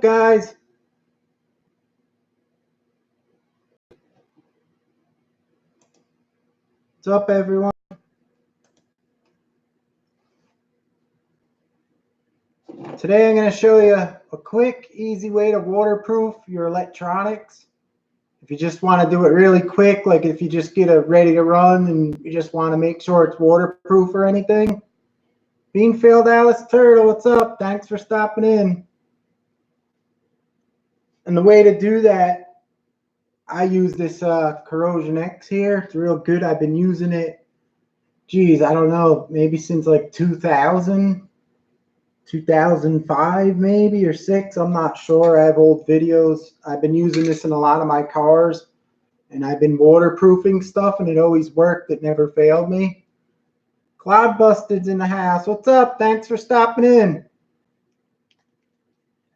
up, guys? What's up, everyone? Today I'm going to show you a quick, easy way to waterproof your electronics. If you just want to do it really quick, like if you just get it ready to run and you just want to make sure it's waterproof or anything. Beanfield Alice Turtle, what's up? Thanks for stopping in. And the way to do that, I use this CorrosionX here. It's real good. I've been using it, geez, I don't know, maybe since like 2005 maybe, or 6. I'm not sure. I have old videos. I've been using this in a lot of my cars, and I've been waterproofing stuff, and it always worked. It never failed me. Cloud Busted's in the house. What's up? Thanks for stopping in.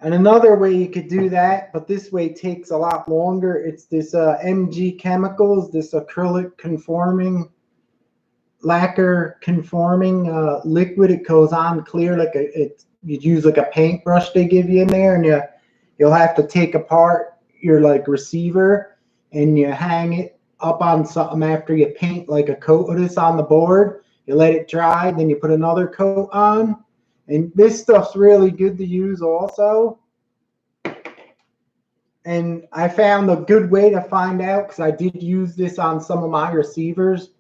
And another way you could do that, but this way takes a lot longer, it's this MG Chemicals, this acrylic conforming, lacquer conforming liquid. It goes on clear like you use like a paintbrush they give you in there, and you'll have to take apart your like receiver and you hang it up on something after you paint like a coat of this on the board. You let it dry, then you put another coat on. And this stuff's really good to use also. And I found a good way to find out, because I did use this on some of my receivers.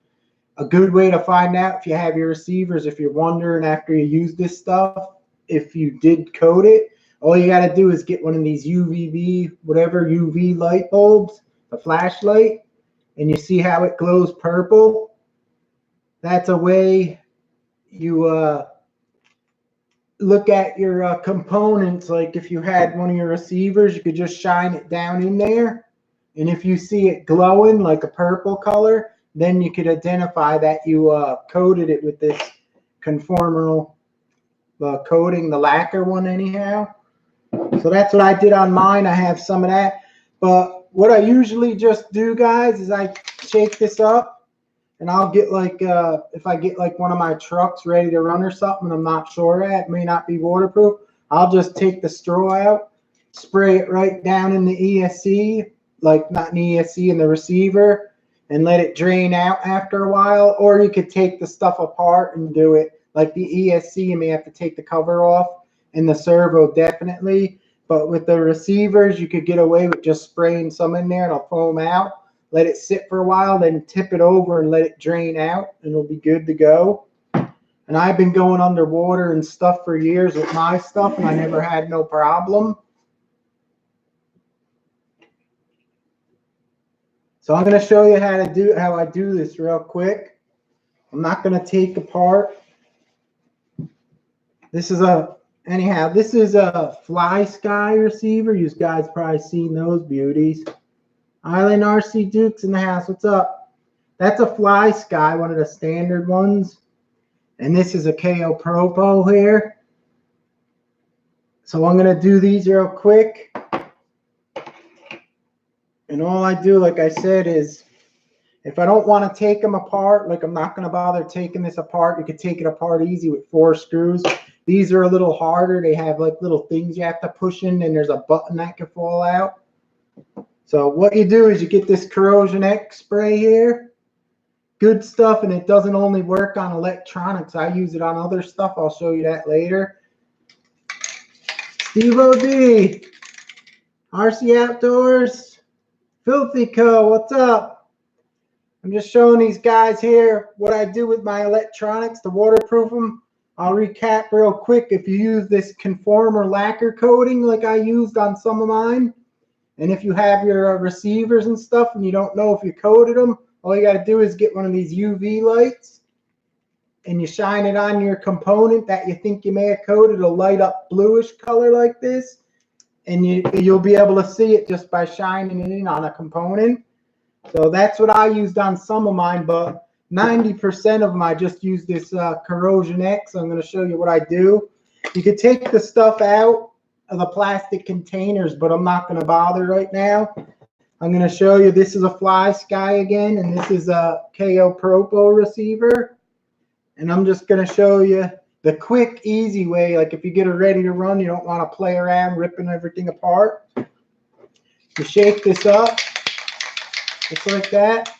A good way to find out if you have your receivers, if you're wondering after you use this stuff, if you did coat it, all you got to do is get one of these UV light bulbs, a flashlight, and you see how it glows purple. That's a way you look at your components. Like if you had one of your receivers, you could just shine it down in there, and if you see it glowing like a purple color, then you could identify that you coated it with this conformal coating, the lacquer one anyhow. So that's what I did on mine. I have some of that. But what I usually just do, guys, is I shake this up, and I'll get like, if I get like one of my trucks ready to run or something, I'm not sure it may not be waterproof, I'll just take the straw out, spray it right down in the ESC, like not in the ESC, in the receiver, and let it drain out after a while. Or you could take the stuff apart and do it. Like the ESC, you may have to take the cover off, and the servo definitely. But with the receivers, you could get away with just spraying some in there and it'll foam out. Let it sit for a while, then tip it over and let it drain out, and it'll be good to go. And I've been going underwater and stuff for years with my stuff, and I never had no problem. So I'm going to show you how I do this real quick. I'm not going to take apart. This is a Fly Sky receiver. You guys probably seen those beauties. Island RC Dukes in the house. What's up? That's a Fly Sky, one of the standard ones. And this is a KO Propo here. So I'm going to do these real quick. And all I do, like I said, is if I don't want to take them apart, like I'm not going to bother taking this apart, you could take it apart easy with 4 screws. These are a little harder. They have like little things you have to push in, and there's a button that can fall out. So what you do is you get this CorrosionX spray here. Good stuff, and it doesn't only work on electronics. I use it on other stuff. I'll show you that later. Steve O.D. RC Outdoors. Filthy Co. What's up? I'm just showing these guys here what I do with my electronics to waterproof them. I'll recap real quick. If you use this conformer lacquer coating like I used on some of mine, and if you have your receivers and stuff and you don't know if you coated them, all you got to do is get one of these UV lights and you shine it on your component that you think you may have coated. It'll light up bluish color like this, and you'll be able to see it just by shining it in on a component. So that's what I used on some of mine, but 90% of them I just use this CorrosionX. I'm going to show you what I do. You could take the stuff out of the plastic containers, but I'm not going to bother right now. I'm going to show you. This is a Fly Sky again, and this is a KO Propo receiver. And I'm just going to show you. the quick, easy way. Like if you get it ready to run, you don't want to play around ripping everything apart. You shake this up just like that.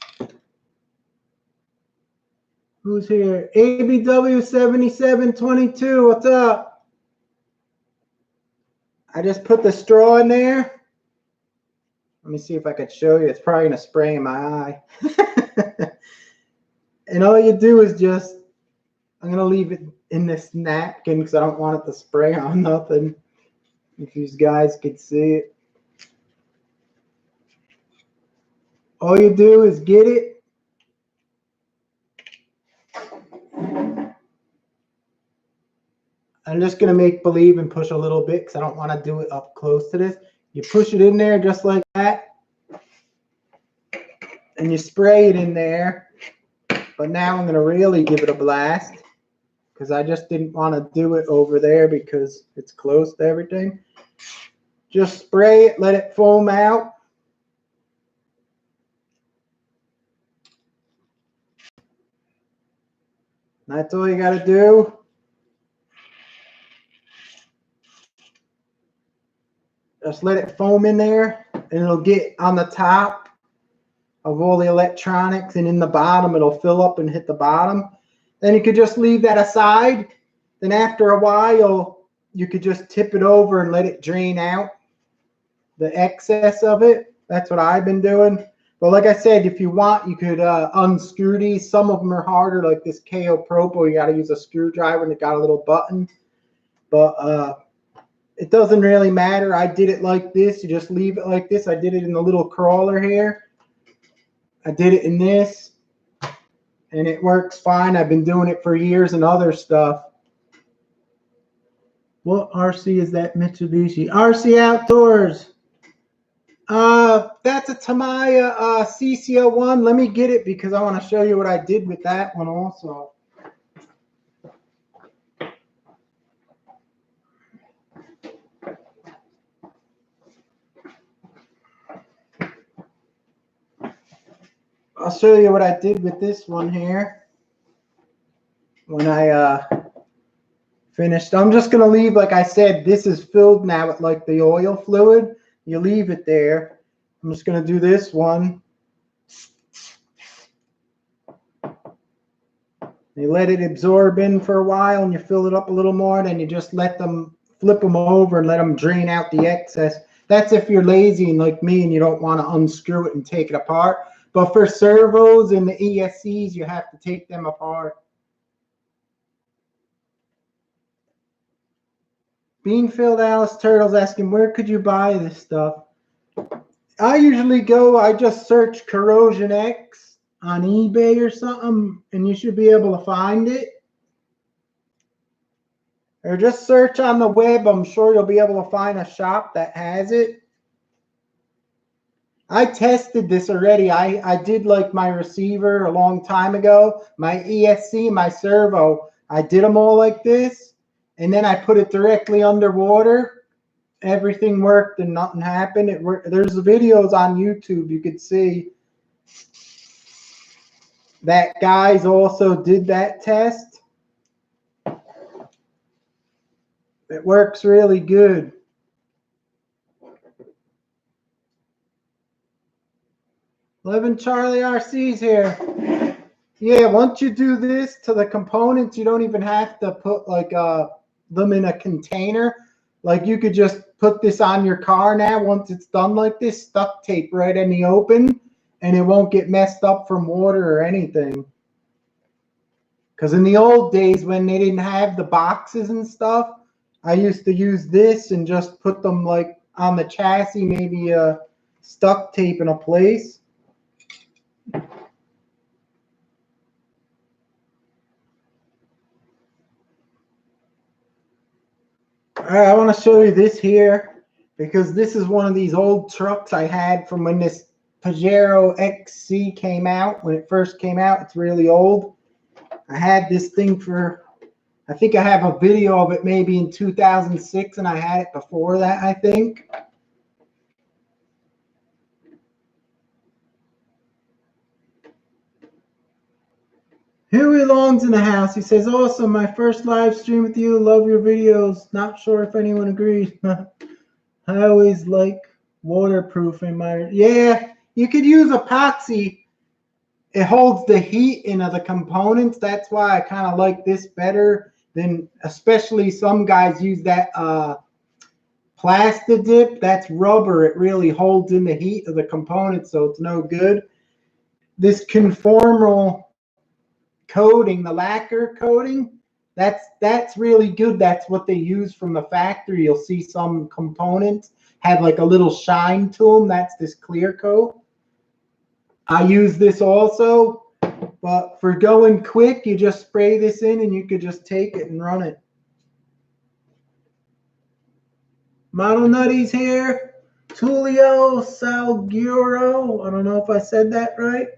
Who's here? ABW7722, what's up? I just put the straw in there. Let me see if I could show you. It's probably going to spray in my eye. And all you do is just, I'm going to leave it in this napkin because I don't want it to spray on nothing. If you guys could see it. All you do is get it. I'm just going to make believe and push a little bit because I don't want to do it up close to this. You push it in there just like that. And you spray it in there. But now I'm going to really give it a blast because I just didn't want to do it over there because it's close to everything. Just spray it, let it foam out. That's all you got to do. Just let it foam in there, and it'll get on the top of all the electronics, and in the bottom, it'll fill up and hit the bottom. Then you could just leave that aside. Then after a while, you could just tip it over and let it drain out the excess of it. That's what I've been doing. But like I said, if you want, you could unscrew these. Some of them are harder, like this KO Propo. You got to use a screwdriver, and it got a little button. But it doesn't really matter. I did it like this. You just leave it like this. I did it in the little crawler here. I did it in this. And it works fine. I've been doing it for years and other stuff. What RC is that Mitsubishi? RC Outdoors. That's a Tamiya CC01. Let me get it because I want to show you what I did with that one also. I'll show you what I did with this one here when I finished. I'm just going to leave, like I said, this is filled now with like the oil fluid. You leave it there. I'm just going to do this one. You let it absorb in for a while and you fill it up a little more. And then you just let them, flip them over and let them drain out the excess. That's if you're lazy and like me and you don't want to unscrew it and take it apart. But for servos and the ESCs, you have to take them apart. Beanfield Alice Turtles asking, where could you buy this stuff? I usually go, I just search CorrosionX on eBay or something, and you should be able to find it. Or just search on the web. I'm sure you'll be able to find a shop that has it. I tested this already. I did like my receiver a long time ago. My ESC, my servo, I did them all like this. And then I put it directly underwater. Everything worked and nothing happened. It worked. There's videos on YouTube you could see that guys also did that test. It works really good. Living Charlie RC's here. Yeah, once you do this to the components, you don't even have to put like them in a container. Like you could just put this on your car now. Once it's done like this, duct tape right in the open, and it won't get messed up from water or anything. Because in the old days when they didn't have the boxes and stuff, I used to use this and just put them like on the chassis, maybe duct tape in a place. All right, I want to show you this here because this is one of these old trucks I had from when this Pajero XC came out. When it first came out, it's really old. I had this thing for, I think I have a video of it maybe in 2006, and I had it before that, I think. Huey Long's in the house. He says, awesome, my first live stream with you. Love your videos. Not sure if anyone agrees. I always like waterproofing my... Yeah, you could use epoxy. It holds the heat in the components. That's why I kind of like this better than, especially some guys use that plastic dip. That's rubber. It really holds in the heat of the components, so it's no good. This conformal coating, the lacquer coating, that's really good. That's what they use from the factory. You'll see some components have like a little shine to them. That's this clear coat. I use this also, but for going quick, you just spray this in and you could just take it and run it. Model Nutty's here. Tulio Salguero. I don't know if I said that right.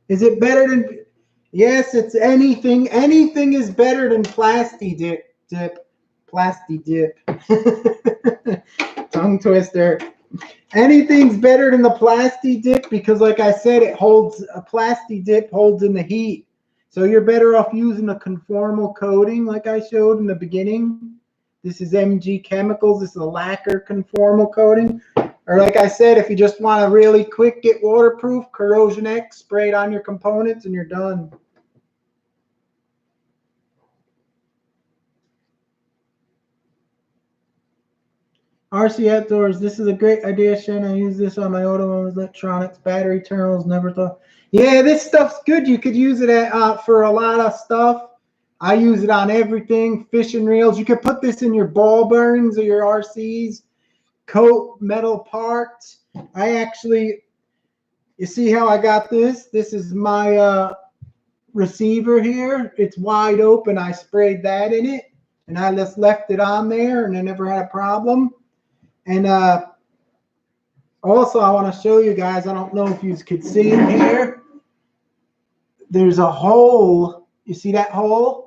Is it better than... Yes, it's anything. Anything is better than Plasti Dip. Plasti Dip. Tongue twister. Anything's better than the Plasti Dip because, like I said, it holds... A Plasti Dip holds in the heat. So you're better off using a conformal coating like I showed in the beginning. This is MG Chemicals. This is a lacquer conformal coating. Or like I said, if you just want to really quick get waterproof, CorrosionX, spray it on your components and you're done. RC Outdoors, this is a great idea, Shen. I use this on my auto electronics, battery terminals, never thought. Yeah, this stuff's good. You could use it for a lot of stuff. I use it on everything, fishing reels. You could put this in your ball bearings or your RCs. Coat metal parts. I actually, you see how I got this? This is my receiver here. It's wide open. I sprayed that in it, and I just left it on there, and I never had a problem. And also, I want to show you guys. I don't know if you could see it here. There's a hole. You see that hole?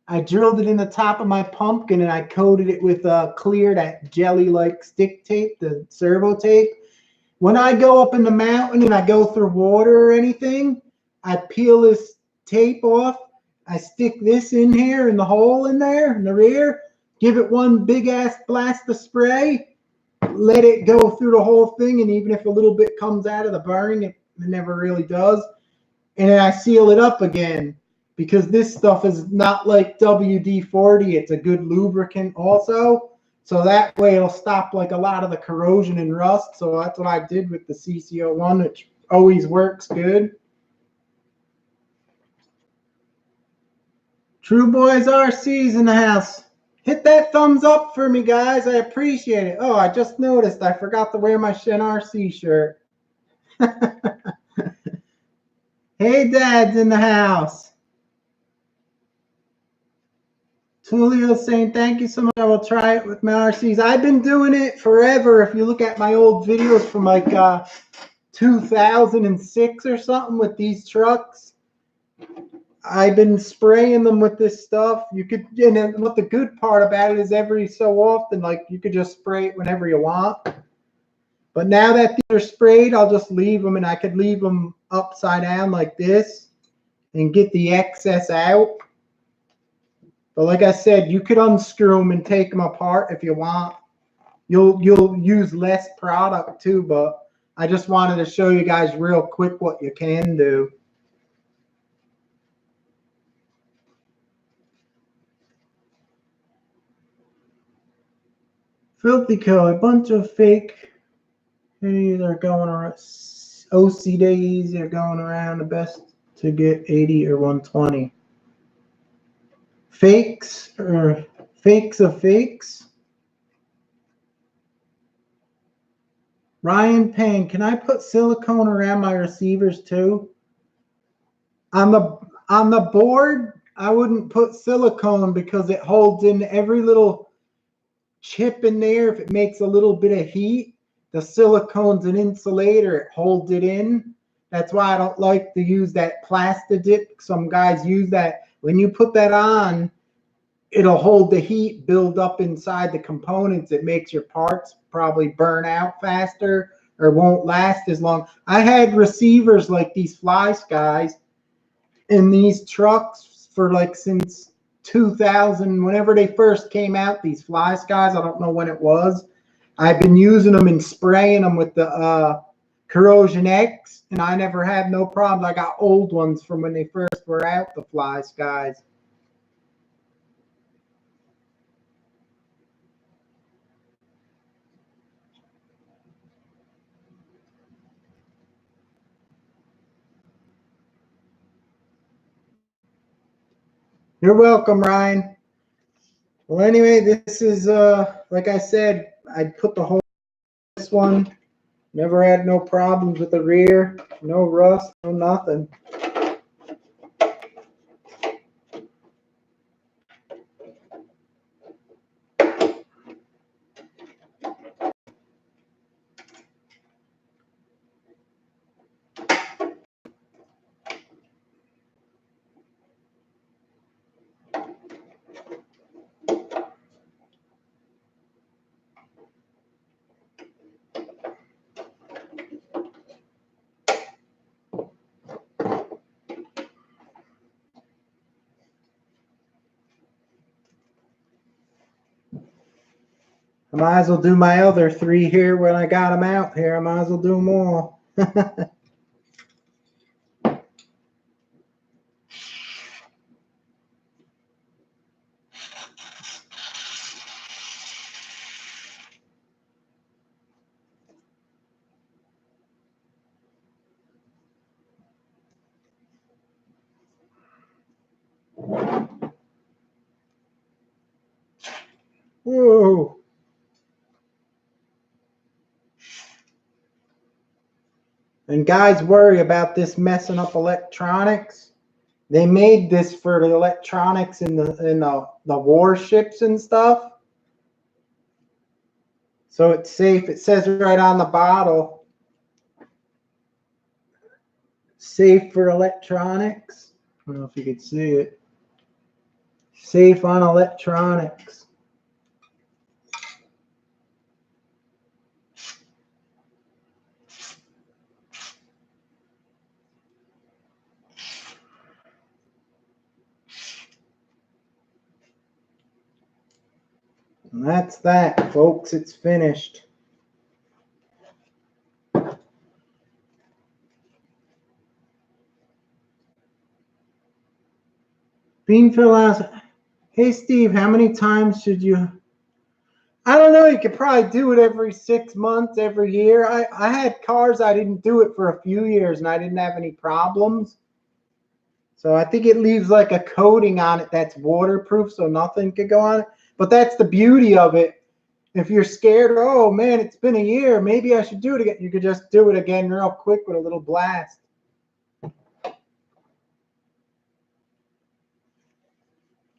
I drilled it in the top of my pumpkin and I coated it with clear, that jelly-like stick tape, the servo tape. When I go up in the mountain and I go through water or anything, I peel this tape off. I stick this in here in the hole in there in the rear, give it one big-ass blast of spray, let it go through the whole thing, and even if a little bit comes out of the bearing, it never really does. And then I seal it up again. Because this stuff is not like WD-40. It's a good lubricant also. So that way it'll stop like a lot of the corrosion and rust. So that's what I did with the CC01, which always works good. True Boys RC's in the house. Hit that thumbs up for me, guys. I appreciate it. Oh, I just noticed I forgot to wear my Shen RC shirt. Hey, Dad's in the house. Tulio saying, thank you so much. I will try it with my RCs. I've been doing it forever. If you look at my old videos from like 2006 or something with these trucks, I've been spraying them with this stuff. You could, and what the good part about it is every so often, like you could just spray it whenever you want. But now that they're sprayed, I'll just leave them, and I could leave them upside down like this and get the excess out. But like I said, you could unscrew them and take them apart if you want. You'll use less product too, but I just wanted to show you guys real quick what you can do. Filthy Co, a bunch of fake videos are going around. OC days are going around. The best to get 80 or 120. Fakes or fakes of fakes. Ryan Payne, can I put silicone around my receivers too? On the board, I wouldn't put silicone because it holds in every little chip in there. If it makes a little bit of heat, the silicone's an insulator. It holds it in. That's why I don't like to use that plastic dip. Some guys use that. When you put that on, it'll hold the heat build up inside the components. It makes your parts probably burn out faster or won't last as long. I had receivers like these Fly Skies, in these trucks for like since 2000, whenever they first came out, these fly skies. I don't know when it was. I've been using them and spraying them with the CorrosionX, and I never had no problems. I got old ones from when they first were out, the fly skies. You're welcome, Ryan. Well, anyway, this is like I said, I put the whole this one. Never had no problems with the rear, no rust, no nothing. I might as well do my other 3 here when I got them out here. I might as well do them all. Whoa. And guys worry about this messing up electronics. They made this for the electronics in the warships and stuff. So it's safe. It says right on the bottle, safe for electronics. I don't know if you could see it. Safe on electronics. And that's that, folks. It's finished. Beanfield asks, hey, Steve, how many times should you... I don't know. You could probably do it every 6 months, every year. I had cars, I didn't do it for a few years, and I didn't have any problems. So I think it leaves like a coating on it that's waterproof, so nothing could go on it. But that's the beauty of it. If you're scared, oh, man, it's been a year, maybe I should do it again. You could just do it again real quick with a little blast.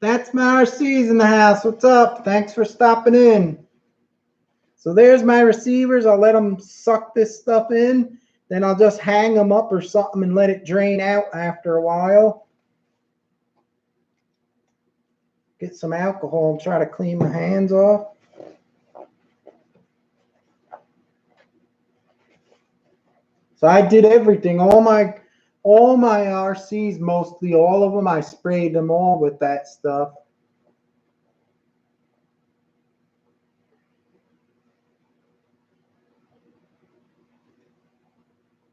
That's my RC's in the house. What's up? Thanks for stopping in. So there's my receivers. I'll let them suck this stuff in. Then I'll just hang them up or something and let it drain out after a while. Get some alcohol and try to clean my hands off. So I did everything. All my RCs, mostly all of them, I sprayed them all with that stuff.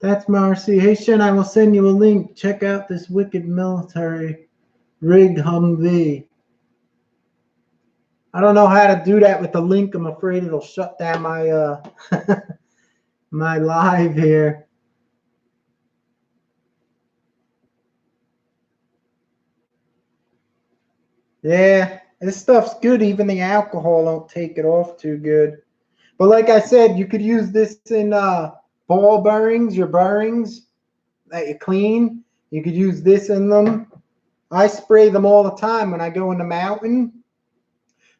That's my RC. Hey, Shen, I will send you a link. Check out this wicked military rig Humvee. I don't know how to do that with the link. I'm afraid it'll shut down my my live here. Yeah, this stuff's good. Even the alcohol don't take it off too good. But like I said, you could use this in ball bearings, your bearings that you clean. You could use this in them. I spray them all the time when I go in the mountain.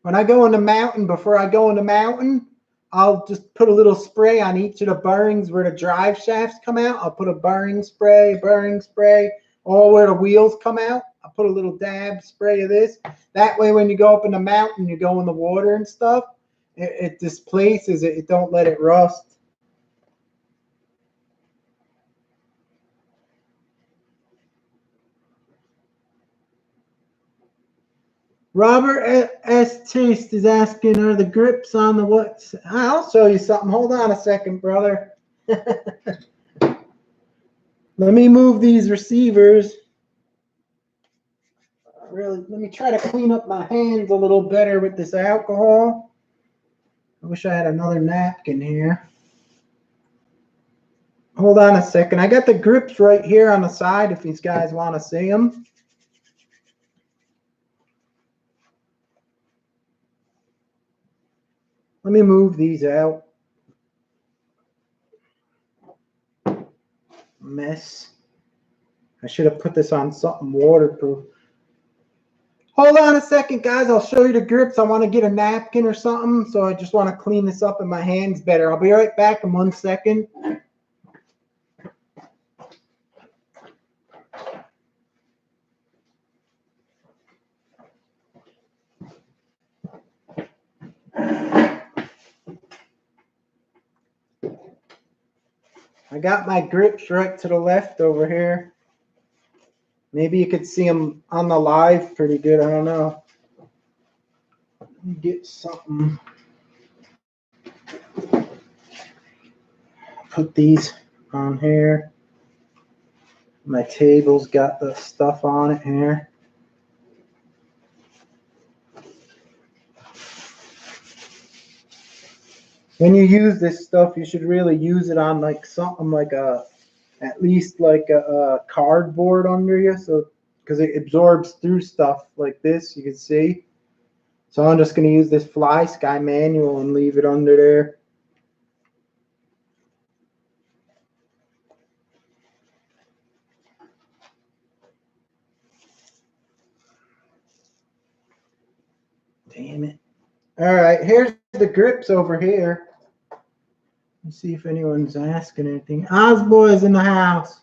When I go in the mountain, before I go in the mountain, I'll just put a little spray on each of the bearings where the drive shafts come out. I'll put a bearing spray, all where the wheels come out. I'll put a little dab spray of this. That way when you go up in the mountain, you go in the water and stuff, it displaces it. It don't let it rust. Robert S. Taste is asking, are the grips on the what? I'll show you something. Hold on a second, brother. Let me move these receivers. Really, let me try to clean up my hands a little better with this alcohol. I wish I had another napkin here. Hold on a second. I got the grips right here on the side if these guys want to see them. Let me move these out. Mess. I should have put this on something waterproof. Hold on a second, guys. I'll show you the grips. I want to get a napkin or something, so I just want to clean this up in my hands better. I'll be right back in 1 second. I got my grips right to the left over here. Maybe you could see them on the live pretty good. I don't know. Let me get something. Put these on here. My table's got the stuff on it here. When you use this stuff, you should really use it on like something like at least like a cardboard under you, so because it absorbs through stuff like this, you can see. So I'm just going to use this Fly Sky manual and leave it under there. Damn it. All right, here's the grips over here. Let's see if anyone's asking anything. Ozboy's in the house.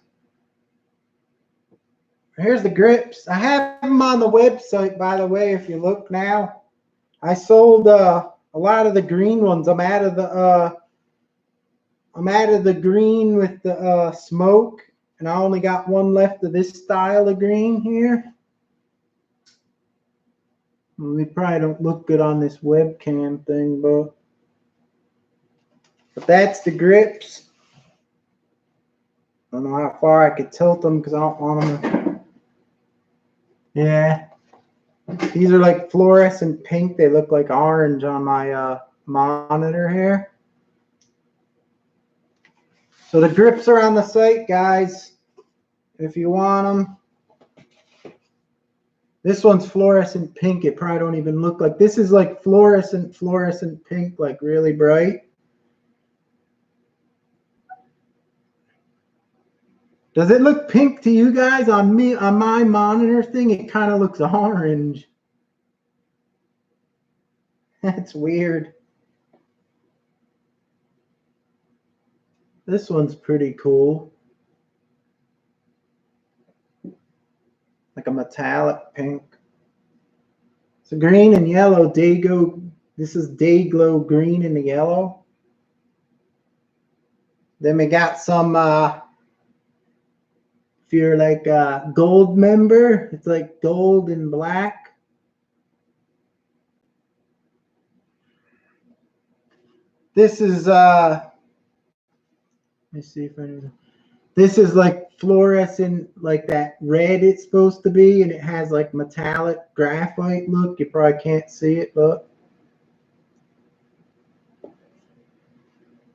Here's the grips. I have them on the website, by the way, if you look now. I sold a lot of the green ones. I'm out of the green with the smoke, and I only got one left of this style of green here. They probably don't look good on this webcam thing, but that's the grips. I don't know how far I could tilt them because I don't want them to. Yeah. These are like fluorescent pink. They look like orange on my monitor here. So the grips are on the site, guys, if you want them. This one's fluorescent pink. It probably don't even look like. This is like fluorescent pink, like really bright. Does it look pink to you guys? On my monitor thing, it kind of looks orange. That's weird. This one's pretty cool. Like a metallic pink. So green and yellow, this is day glow green and the yellow. Then we got some, if you're like a gold member, it's like gold and black. This is, let me see if I this is like fluorescent, like that red it's supposed to be, and it has like metallic graphite look. You probably can't see it, but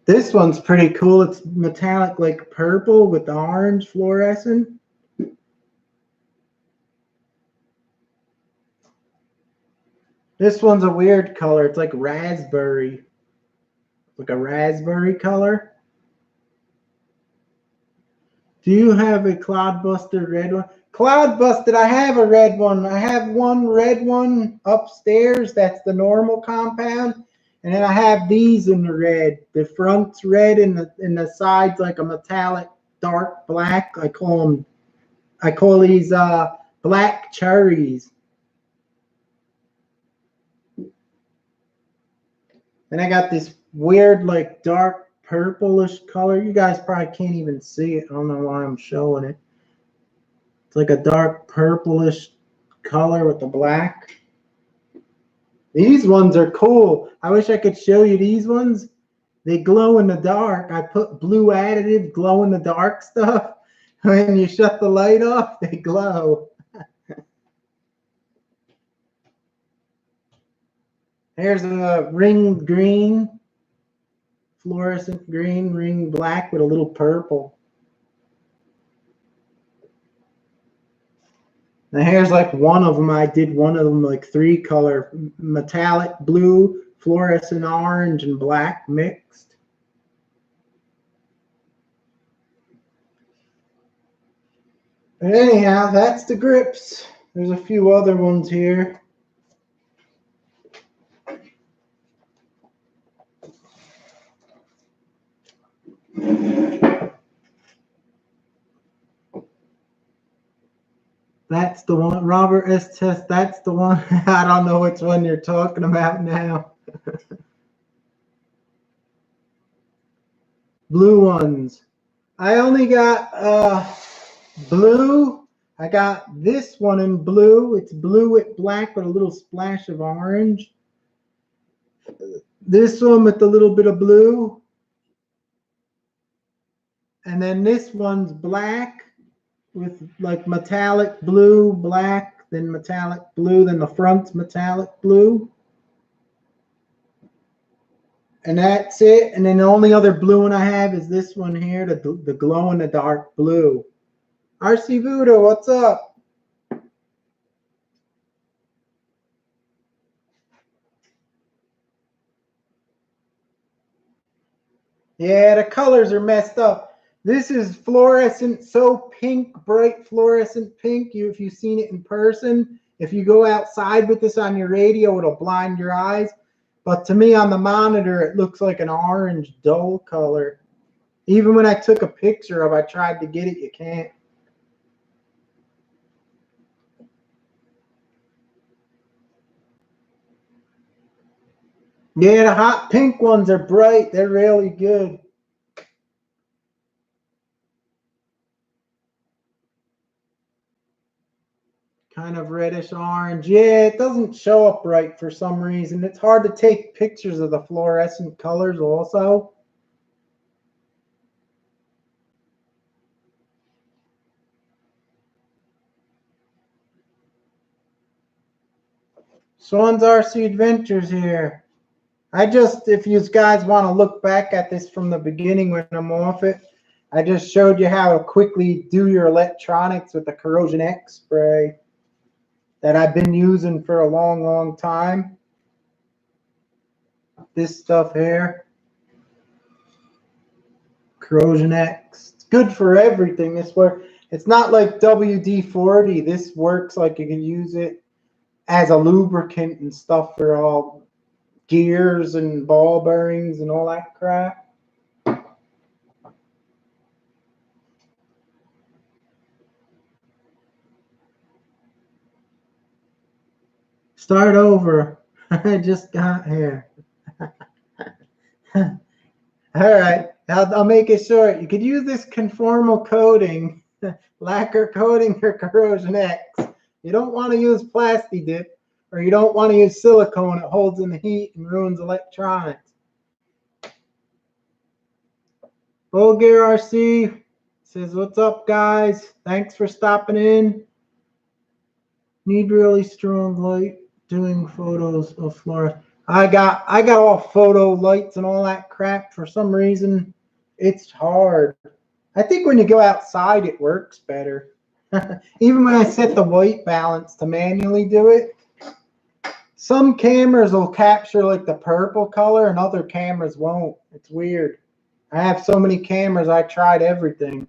this one's pretty cool. It's metallic like purple with the orange fluorescent. This one's a weird color. It's like raspberry. Like a raspberry color. Do you have a Cloudbuster red one? Cloudbuster, I have a red one. I have one red one upstairs. That's the normal compound. And then I have these in the red. The front's red and the sides like a metallic dark black. I call these black cherries. And I got this weird like dark purplish color. You guys probably can't even see it. I don't know why I'm showing it. It's like a dark purplish color with the black. These ones are cool. I wish I could show you these ones. They glow in the dark. I put blue additive, glow in the dark stuff. When you shut the light off, they glow. Here's a ring green, fluorescent green, ring black with a little purple. Now here's like one of them. I did one of them like 3-color, metallic blue, fluorescent orange, and black mixed. But anyhow, that's the grips. There's a few other ones here. That's the one, Robert S. Test. That's the one. I don't know which one you're talking about now. Blue ones. I only got blue. I got this one in blue. It's blue with black with a little splash of orange. This one with a little bit of blue. And then this one's black with like metallic blue, black, then metallic blue, then the front's metallic blue. And that's it. And then the only other blue one I have is this one here, the glow in the dark blue. RC Voodoo, what's up? Yeah, the colors are messed up. This is fluorescent, so pink, bright fluorescent pink. If you've seen it in person, if you go outside with this on your radio, it'll blind your eyes. But to me on the monitor, it looks like an orange dull color. Even when I took a picture of it, I tried to get it, you can't. Yeah, the hot pink ones are bright. They're really good. Kind of reddish orange. Yeah, it doesn't show up right for some reason. It's hard to take pictures of the fluorescent colors also. Swan's RC Adventures here. If you guys want to look back at this from the beginning when I'm off it, I just showed you how to quickly do your electronics with the CorrosionX spray that I've been using for a long, long time. This stuff here, CorrosionX. It's good for everything. It's not like WD-40. This works like you can use it as a lubricant and stuff for all gears and ball bearings and all that crap. Start over. I just got here. All right, I'll make it short. You could use this conformal coating, lacquer coating or CorrosionX. You don't want to use Plasti-Dip, or you don't want to use silicone. It holds in the heat and ruins electronics. Bulgar RC says, what's up, guys? Thanks for stopping in. Need really strong light doing photos of flora. I got all photo lights and all that crap. For some reason, it's hard. I think when you go outside, it works better. Even when I set the white balance to manually do it, some cameras will capture like the purple color and other cameras won't. It's weird. I have so many cameras, I tried everything.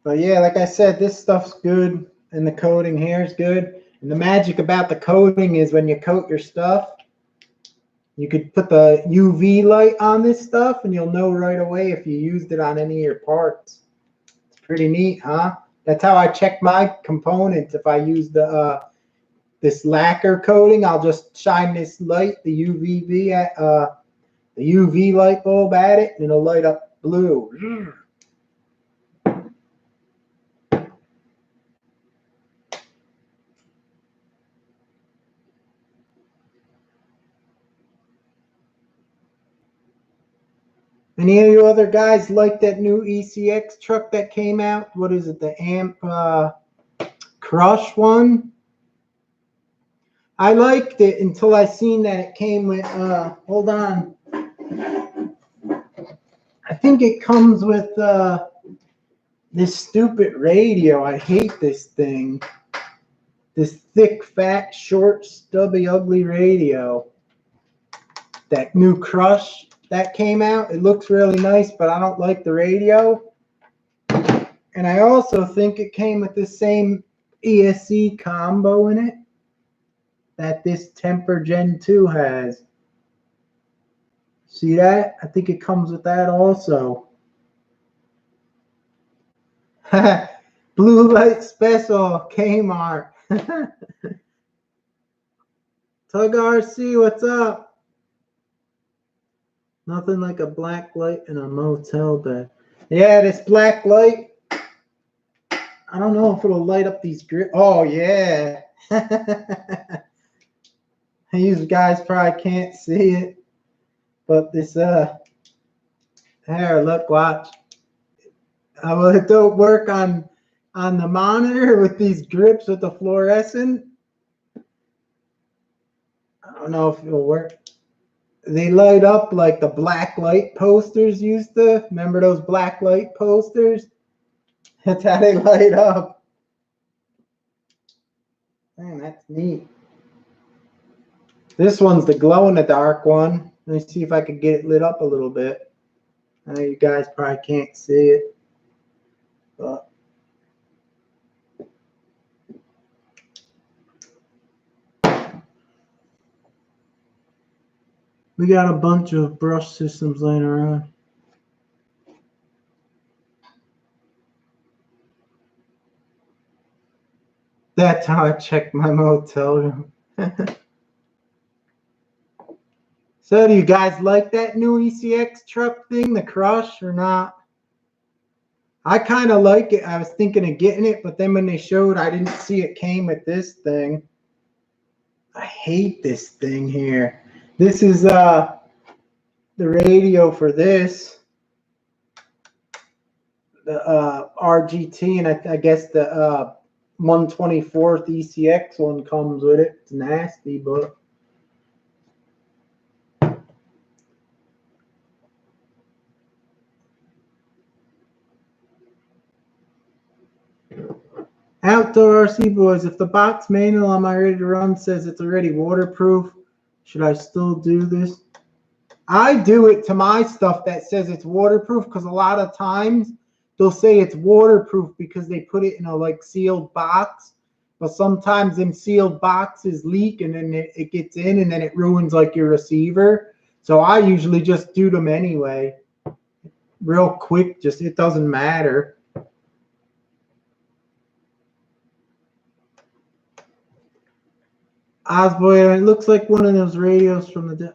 But yeah, like I said, this stuff's good, and the coating here is good. And the magic about the coating is when you coat your stuff, you could put the UV light on this stuff, and you'll know right away if you used it on any of your parts. It's Pretty neat, huh? That's how I check my components. If I use the this lacquer coating, I'll just shine this light, the UVB at the UV light bulb at it, and it'll light up blue. Any of you other guys like that new ECX truck that came out? What is it, the Amp Crush one? I liked it until I seen that it came with, hold on. I think it comes with this stupid radio. I hate this thing. This thick, fat, short, stubby, ugly radio. That new Crush that came out, it looks really nice, but I don't like the radio. And I also think it came with the same ESC combo in it that this Temper Gen 2 has. See that? I think it comes with that also. Blue light special, Kmart. Tug RC, what's up? Nothing like a black light in a motel bed. Yeah, this black light. I don't know if it'll light up these grips. Oh, yeah. You guys probably can't see it. But this, here, look, watch. Well, it don't work on the monitor with these grips with the fluorescent. I don't know if it'll work. They light up like the black light posters used to. Remember those black light posters? That's how they light up. Man, that's neat. This one's the glow-in-the-dark one. Let me see if I can get it lit up a little bit. I know you guys probably can't see it, but we got a bunch of brush systems laying around. That's how I check my motel room. So do you guys like that new ECX truck thing, the Crush, or not? I kind of like it. I was thinking of getting it, but then when they showed, I didn't see it came with this thing. I hate this thing here. This is the radio for this. The RGT, and I guess the 124th ECX one comes with it. It's nasty, but Outdoor RC boys, if the box manual on my Ready to Run says it's already waterproof, should I still do this? I do it to my stuff that says it's waterproof because a lot of times they'll say it's waterproof because they put it in a like sealed box, but sometimes them sealed boxes leak and then it gets in and then it ruins like your receiver. So I usually just do them anyway, real quick. Just it doesn't matter. Osboy, it looks like one of those radios from the.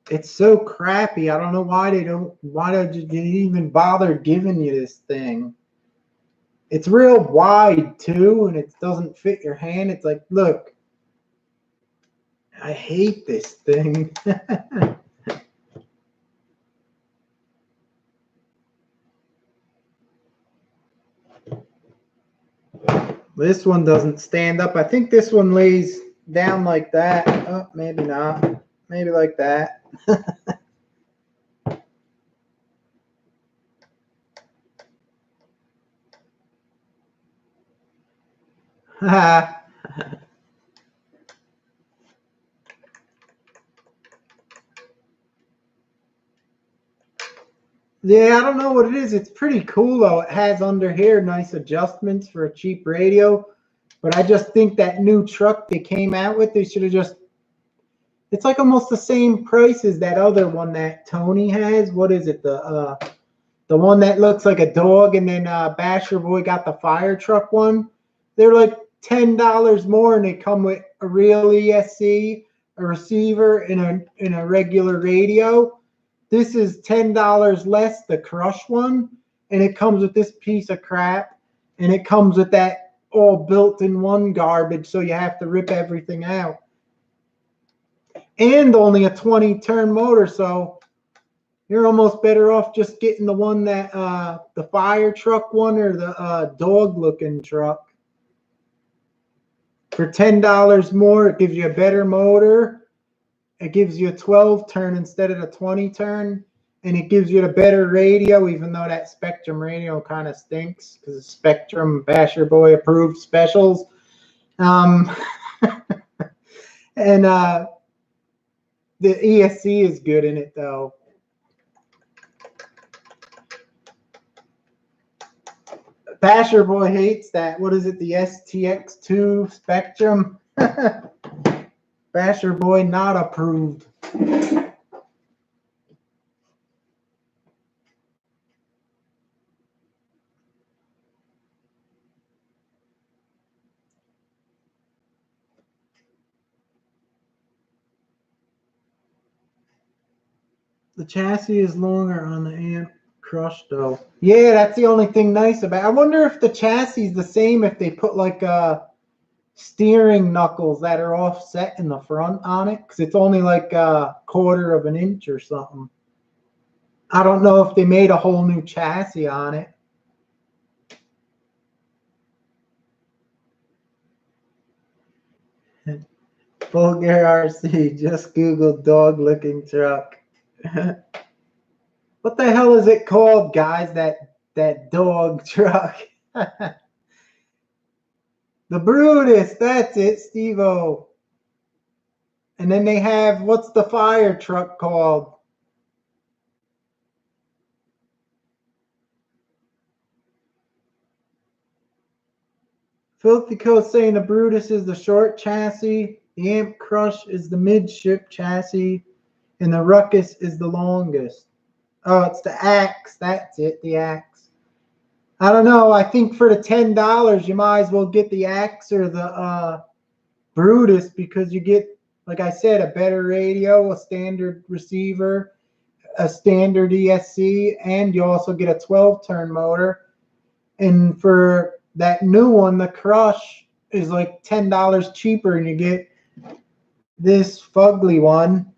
It's so crappy. I don't know why they don't. Why did you even bother giving you this thing? It's real wide too, and it doesn't fit your hand. It's like, look, I hate this thing. This one doesn't stand up. I think this one lays down like that. Oh, maybe not. Maybe like that. Yeah, I don't know what it is. It's pretty cool though. It has under here nice adjustments for a cheap radio. But I just think that new truck they came out with, they should have just, it's like almost the same price as that other one that Tony has. What is it? The The one that looks like a dog, and then Basher Boy got the fire truck one. They're like $10 more, and they come with a real ESC, a receiver, and a regular radio. This is $10 less, the Crush one, and it comes with this piece of crap, and it comes with that all built-in one garbage, so you have to rip everything out. And only a 20-turn motor, so you're almost better off just getting the one that the fire truck one or the dog-looking truck. For $10 more, it gives you a better motor. It gives you a 12-turn instead of a 20-turn, and it gives you a better radio, even though that Spectrum radio kind of stinks because it's Spectrum Basher Boy approved specials. And the ESC is good in it, though. Basher Boy hates that. What is it? The STX2 Spectrum? Basher Boy not approved. The chassis is longer on the amp Crush though. Yeah, that's the only thing nice about it. I wonder if the chassis is the same if they put like steering knuckles that are offset in the front on it, because it's only like a 1/4 of an inch or something. I don't know if they made a whole new chassis on it. Vulgar RC, just Google dog looking truck. What the hell is it called, guys? That dog truck. The Brutus, that's it, Steve-O. And then they have, what's the fire truck called? Filthy Coast saying the Brutus is the short chassis, the Amp Crush is the midship chassis, and the Ruckus is the longest. Oh, it's the Axe. That's it, the Axe. I don't know. I think for the $10, you might as well get the Axe or the Brutus, because you get, like I said, a better radio, a standard receiver, a standard ESC, and you also get a 12-turn motor. And for that new one, the Crush is like $10 cheaper, and you get this fugly one,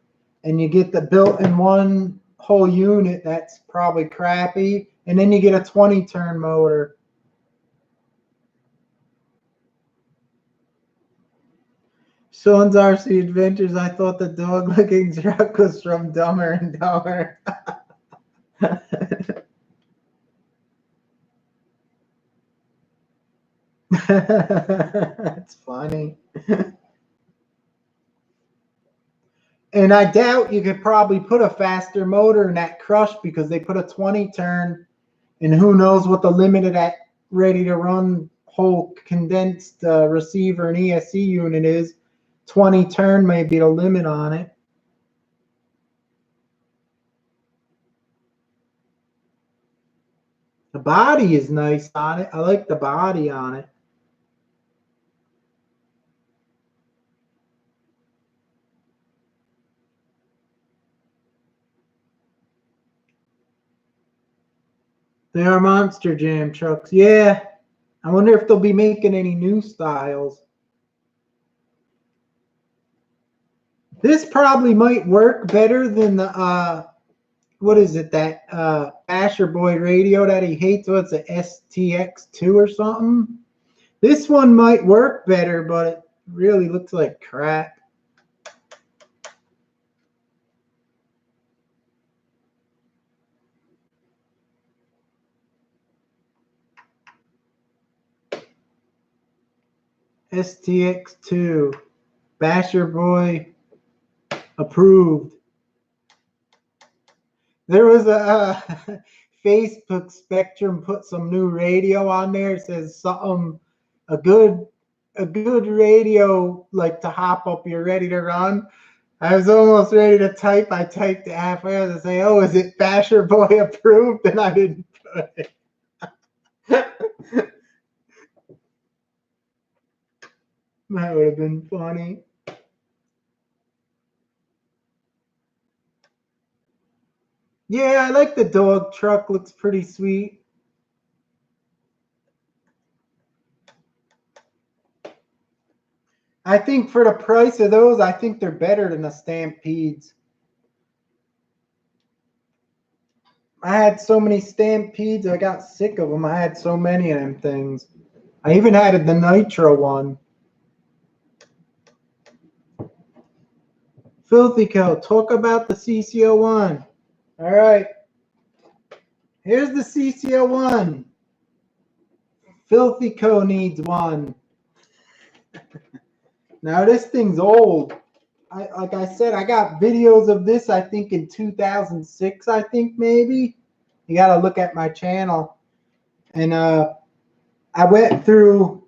and you get the built-in one whole unit that's probably crappy, and then you get a 20-turn motor. Sean's RC Adventures, I thought the dog-looking truck was from Dumber and Dumber. That's funny. And I doubt you could probably put a faster motor in that Crush, because they put a 20-turn, and who knows what the limit of that ready-to-run whole condensed receiver and ESC unit is. 20-turn may be the limit on it. The body is nice on it. I like the body on it. They are Monster Jam trucks. Yeah. I wonder if they'll be making any new styles. This probably might work better than the, what is it, that Basher Boy radio that he hates? What's it, STX2 or something? This one might work better, but it really looks like crap. STX2, Basher Boy approved. There was a Facebook Spectrum put some new radio on there. It says something, a good radio like to hop up, you're ready to run. I was almost ready to type. I typed it halfway. I was to say, "Oh, is it Basher Boy approved?" And I didn't put it. That would have been funny. Yeah, I like the dog truck. Looks pretty sweet. I think for the price of those, I think they're better than the Stampedes. I had so many Stampedes, I got sick of them. I had so many of them things. I even had the Nitro one. Filthy Co, talk about the CC01. All right. Here's the CC01. Filthy Co needs one. Now this thing's old. Like I said, I got videos of this, I think in 2006, I think maybe. You got to look at my channel. And I went through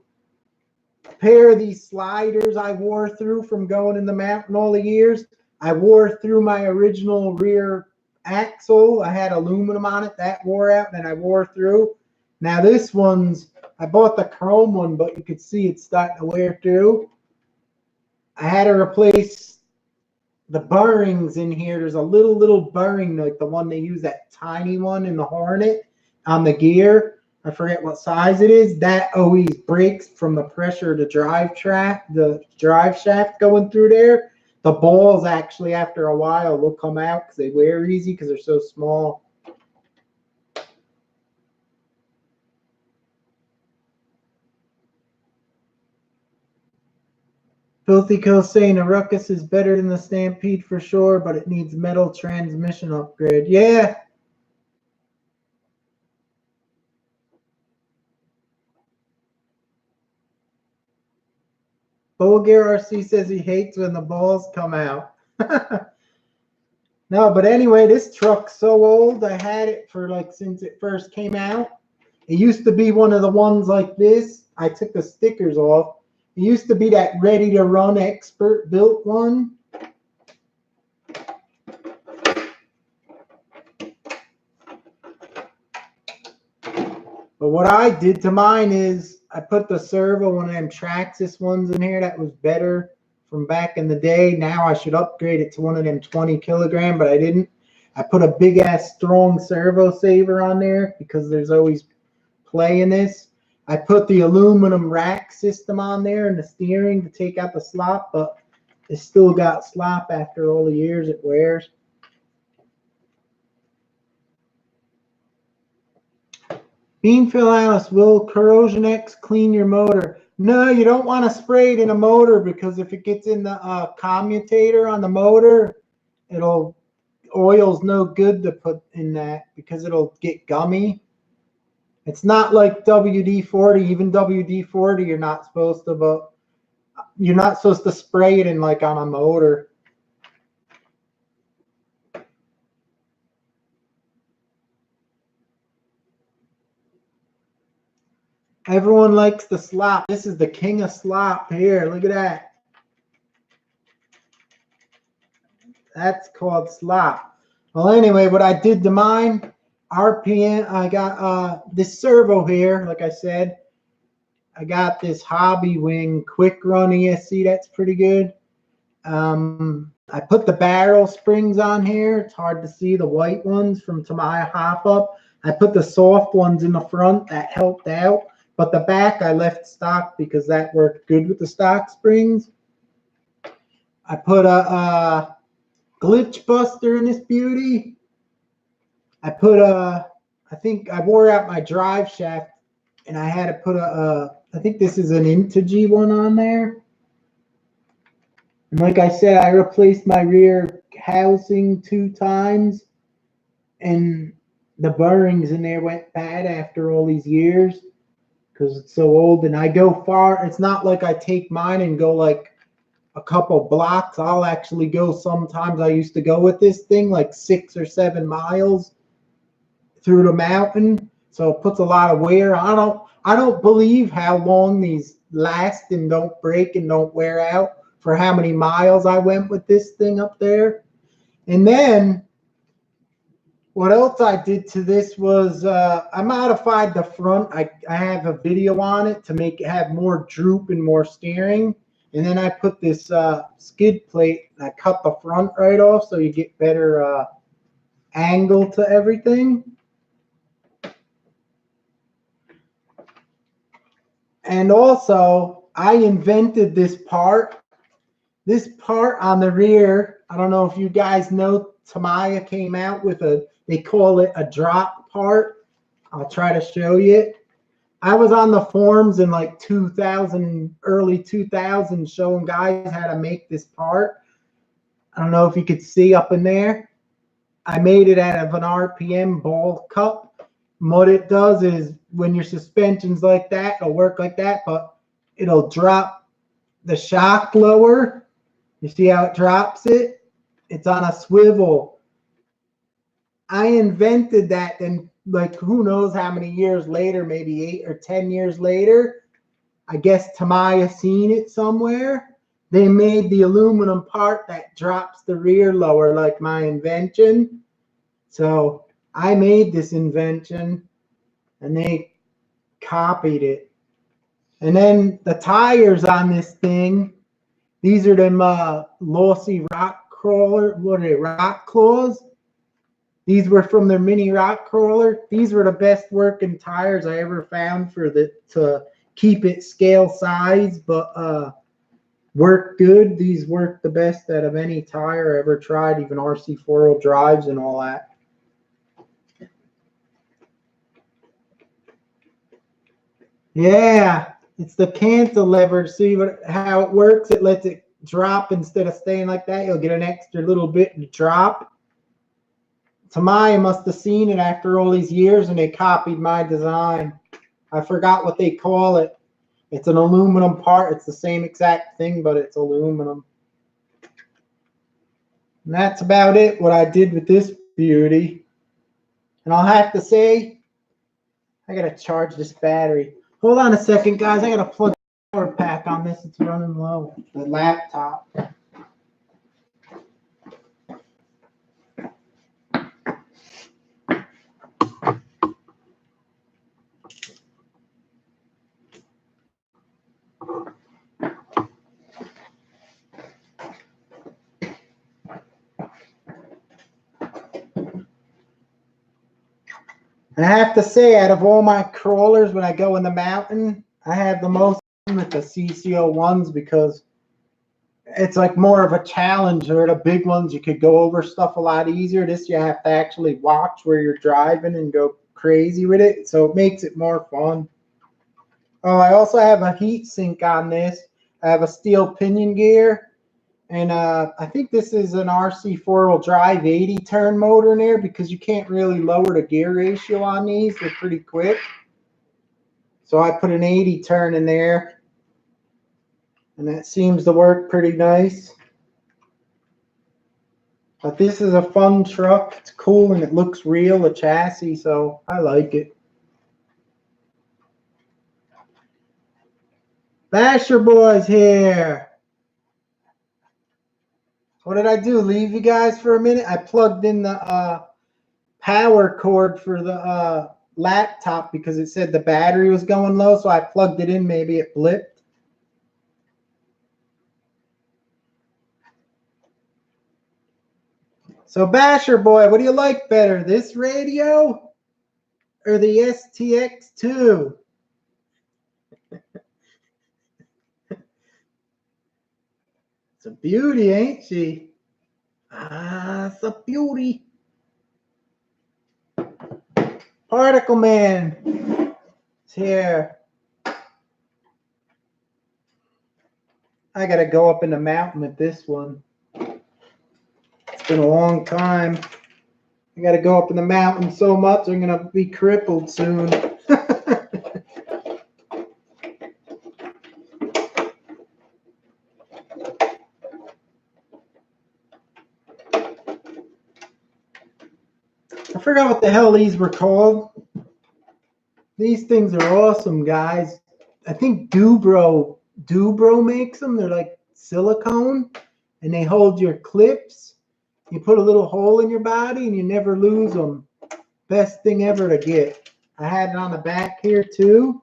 a pair of these sliders I wore through from going in the mountain all the years. I wore through my original rear axle. I had aluminum on it. That wore out, and I wore through. Now this one's, I bought the chrome one, but you could see it's starting to wear through. I had to replace the bearings in here. There's a little bearing, like the one they use, that tiny one in the Hornet on the gear. I forget what size it is. That always breaks from the pressure of the drive shaft going through there. The balls actually, after a while, will come out because they wear easy because they're so small. Filthy Co saying the Ruckus is better than the Stampede for sure, but it needs metal transmission upgrade. Yeah. Bulgar RC says he hates when the balls come out. No, but anyway, this truck's so old. I had it for like since it first came out. It used to be one of the ones like this. I took the stickers off. It used to be that ready to run expert built one. But what I did to mine is I put the servo, one of them Traxxas ones in here that was better from back in the day. Now I should upgrade it to one of them 20 kilogram, but I didn't. I put a big ass strong servo saver on there because there's always play in this. I put the aluminum rack system on there and the steering to take out the slop, but it still got slop after all the years it wears. Beanfill Alice, will CorrosionX clean your motor? No, you don't want to spray it in a motor because if it gets in the commutator on the motor, oil's no good to put in that because it'll get gummy. It's not like WD-40. Even WD-40 you're not supposed to, but you're not supposed to spray it in like on a motor. Everyone likes the slop. This is the king of slop here. Look at that. That's called slop. Well, anyway, what I did to mine, RPM, I got this servo here, like I said. I got this Hobby Wing quick run ESC. That's pretty good. I put the barrel springs on here. It's hard to see the white ones from Tamiya Hop Up. I put the soft ones in the front. That helped out. But the back I left stock because that worked good with the stock springs. I put a glitch buster in this beauty. I put I think I wore out my drive shaft and I had to put I think this is an Integy one on there. And like I said, I replaced my rear housing 2 times and the bearings in there went bad after all these years because it's so old. And I go far. It's not like I take mine and go like a couple blocks. I'll actually go sometimes. I used to go with this thing like 6 or 7 miles through the mountain. So it puts a lot of wear. I don't believe how long these last and don't break and don't wear out for how many miles I went with this thing up there. And then what else I did to this was I modified the front. I have a video on it to make it have more droop and more steering. And then I put this skid plate and I cut the front right off so you get better angle to everything. And also, I invented this part. This part on the rear, I don't know if you guys know, Tamiya came out with they call it a drop part. I'll try to show you. I was on the forums in like 2000, early 2000s, showing guys how to make this part. I don't know if you could see up in there. I made it out of an RPM ball cup. And what it does is when your suspension's like that, it'll work like that, but it'll drop the shock lower. You see how it drops it? It's on a swivel. I invented that, and like who knows how many years later, maybe 8 or 10 years later, I guess Tamiya seen it somewhere. They made the aluminum part that drops the rear lower, like my invention. So I made this invention and they copied it. And then the tires on this thing, these are them lossy rock crawler, what are they, rock claws? These were from their mini rock crawler. These were the best working tires I ever found for to keep it scale size, but work good. These work the best out of any tire I ever tried, even RC 4-wheel drives and all that. Yeah, it's the cancel lever. See how it works? It lets it drop instead of staying like that. You'll get an extra little bit to drop. Tamiya must have seen it after all these years and they copied my design. I forgot what they call it. It's an aluminum part. It's the same exact thing, but it's aluminum. And that's about it, what I did with this beauty. And I'll have to say, I got to charge this battery. Hold on a second, guys. I got to plug the power pack on this. It's running low. The laptop. And I have to say, out of all my crawlers, when I go in the mountain, I have the most fun with the CC01s because it's like more of a challenge. Or the big ones, you could go over stuff a lot easier. This, you have to actually watch where you're driving and go crazy with it. So it makes it more fun. Oh, I also have a heat sink on this. I have a steel pinion gear. And I think this is an RC 4-wheel drive 80 turn motor in there because you can't really lower the gear ratio on these. They're pretty quick. So I put an 80 turn in there. And that seems to work pretty nice. But this is a fun truck. It's cool and it looks real, the chassis, so I like it. Basher Boy's here. What did I do? Leave you guys for a minute? I plugged in the power cord for the laptop because it said the battery was going low, so I plugged it in. Maybe it blipped. So Basher Boy, what do you like better, this radio or the STX2? It's a beauty, ain't she? Ah, it's a beauty. Particle Man is here. I gotta go up in the mountain with this one. It's been a long time. I gotta go up in the mountain so much I'm gonna be crippled soon. I forgot what the hell these were called. These things are awesome, guys. I think Gopro makes them. They're like silicone, and they hold your clips. You put a little hole in your body and you never lose them. Best thing ever to get. I had it on the back here too.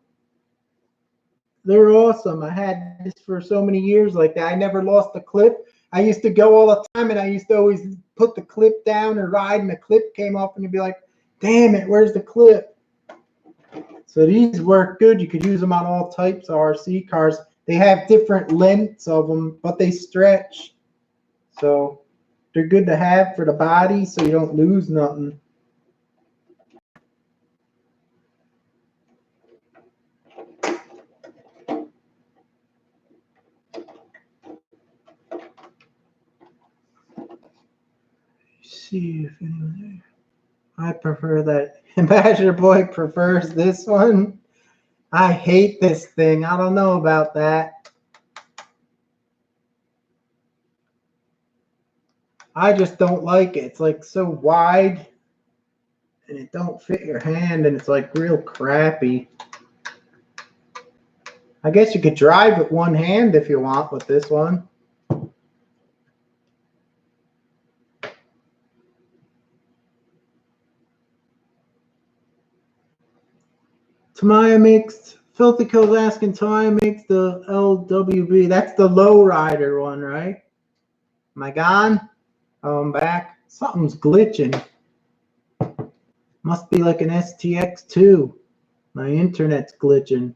They're awesome. I had this for so many years like that. I never lost a clip. I used to go all the time, and I used to always put the clip down and ride, and the clip came off, and you'd be like, damn it, where's the clip? So these work good. You could use them on all types of RC cars. They have different lengths of them, but they stretch. So they're good to have for the body so you don't lose nothing. See if anyone there. I prefer that. Ambassador Boy prefers this one. I hate this thing. I don't know about that. I just don't like it. It's like so wide and it don't fit your hand, and it's like real crappy. I guess you could drive with one hand if you want with this one. Tamaya makes, Filthy Co's asking, Tamaya makes the LWB. That's the lowrider one, right? Am I gone? Oh, I'm back. Something's glitching. Must be like an STX2. My internet's glitching.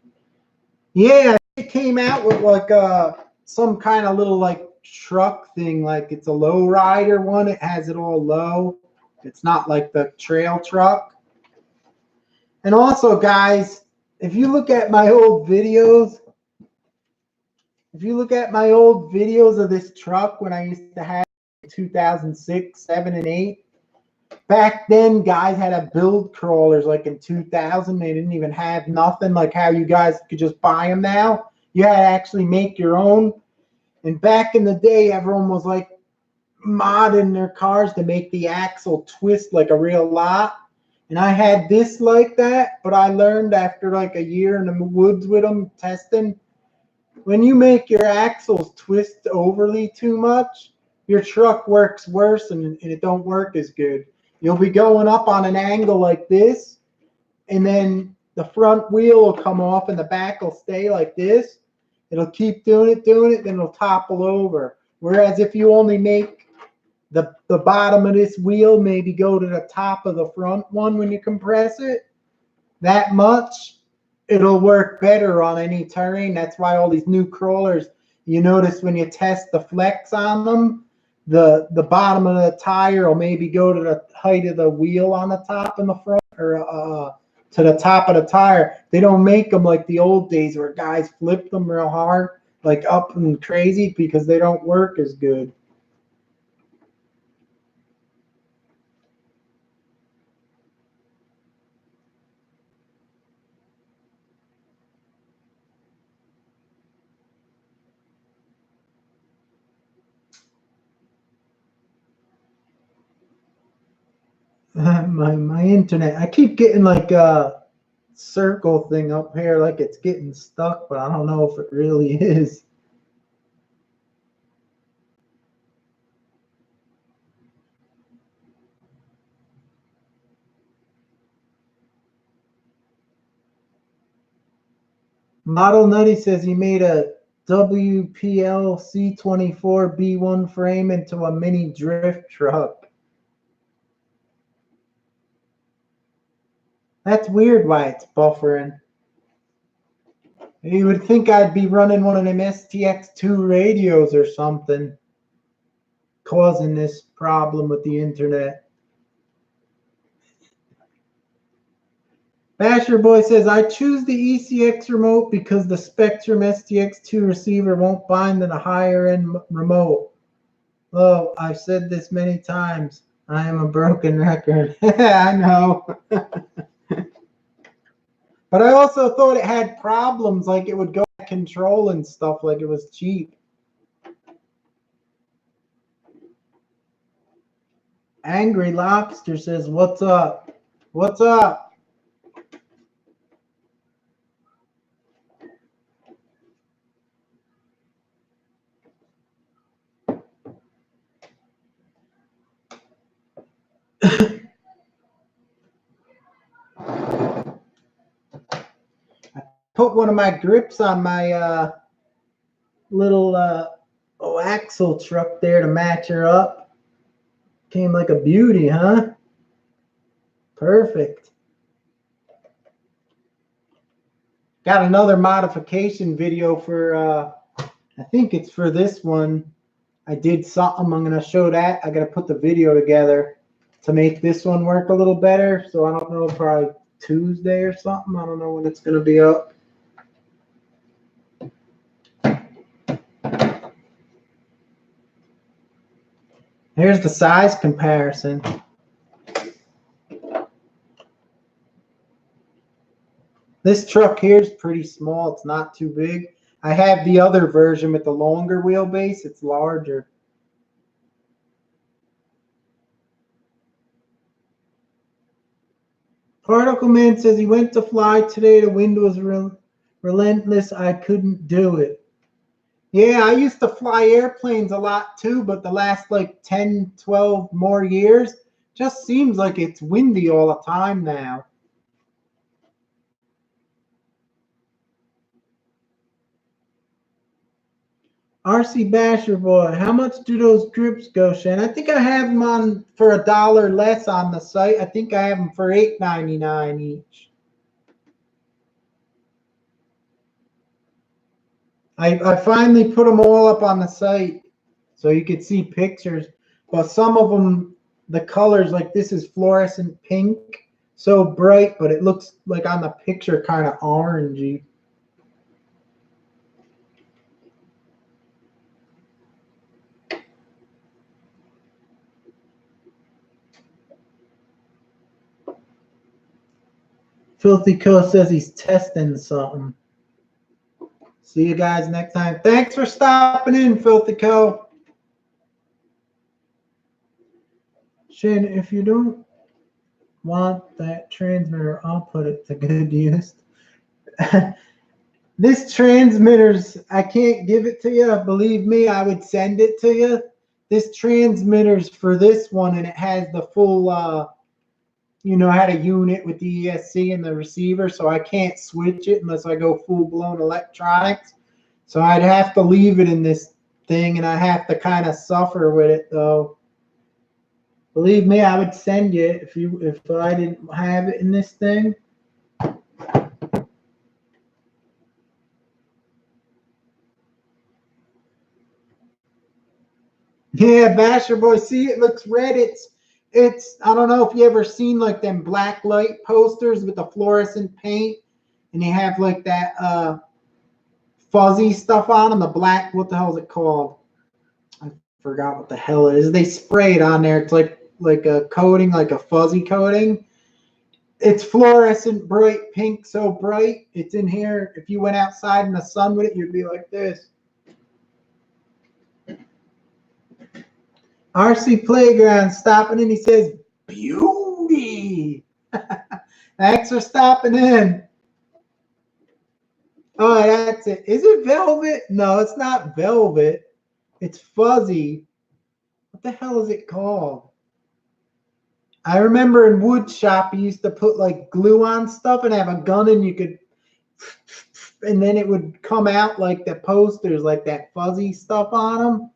Yeah, it came out with like some kind of little like truck thing. Like it's a lowrider one. It has it all low. It's not like the trail truck. And also, guys, if you look at my old videos, of this truck when I used to have it in 2006, 7, and 8, back then, guys had to build crawlers like in 2000. They didn't even have nothing like how you guys could just buy them now. You had to actually make your own. And back in the day, everyone was like modding their cars to make the axle twist like a real lot. And I had this like that, but I learned after like a year in the woods with them testing, when you make your axles twist overly too much, your truck works worse and it don't work as good. You'll be going up on an angle like this, and then the front wheel will come off and the back will stay like this. It'll keep doing it, then it'll topple over. Whereas if you only make the bottom of this wheel maybe go to the top of the front one when you compress it that much, it'll work better on any terrain. That's why all these new crawlers, you notice when you test the flex on them, the bottom of the tire will maybe go to the height of the wheel on the top and the front, or to the top of the tire. They don't make them like the old days where guys flip them real hard, like up and crazy, because they don't work as good. My internet, I keep getting like a circle thing up here, like it's getting stuck, but I don't know if it really is. Model Nutty says he made a WPL C24 B1 frame into a mini drift truck. That's weird why it's buffering. You would think I'd be running one of them STX2 radios or something, causing this problem with the internet. Basher Boy says, I choose the ECX remote because the Spectrum STX2 receiver won't bind to the higher end remote. Oh, I've said this many times. I am a broken record. I know. But I also thought it had problems, like it would go out of control and stuff, like it was cheap. Angry Lobster says, what's up? What's up? put one of my grips on my little axle truck there to match her up. Came like a beauty, huh? Perfect. Got another modification video for, I think it's for this one. I did something. I'm going to show that. I got to put the video together to make this one work a little better. So I don't know, probably Tuesday or something. I don't know when it's going to be up. Here's the size comparison. This truck here is pretty small. It's not too big. I have the other version with the longer wheelbase. It's larger. Particle Man says he went to fly today. The wind was relentless. I couldn't do it. Yeah, I used to fly airplanes a lot too, but the last like 10, 12 more years, just seems like it's windy all the time now. RC Basher Boy, how much do those grips go, Shan? I think I have them on for $1 less on the site. I think I have them for $8.99 each. I finally put them all up on the site so you could see pictures. But some of them, the colors, like this is fluorescent pink, so bright, but it looks like on the picture kind of orangey. Filthy Co says he's testing something. See you guys next time. Thanks for stopping in, Filthy Co. Shin, if you don't want that transmitter, I'll put it to good use. This transmitter's, I can't give it to you. Believe me, I would send it to you. This transmitter's for this one, and it has the full, you know, I had a unit with the ESC and the receiver, so I can't switch it unless I go full-blown electronics. So I'd have to leave it in this thing, and I have to kind of suffer with it, though. Believe me, I would send you it if I didn't have it in this thing. Yeah, Basher Boy, see, it looks red. It's I don't know if you ever seen like them black light posters with the fluorescent paint, and they have like that fuzzy stuff on them, the black, what the hell is it called? I forgot what the hell it is. They spray it on there. It's like a coating, like a fuzzy coating. It's fluorescent bright pink, so bright. It's in here. If you went outside in the sun with it, you'd be like this. RC Playground stopping in. He says, beauty. Thanks for stopping in. Oh, that's it. Is it velvet? No, it's not velvet. It's fuzzy. What the hell is it called? I remember in wood shop, you used to put like glue on stuff and have a gun, and you could, and then it would come out like the posters, like that fuzzy stuff on them.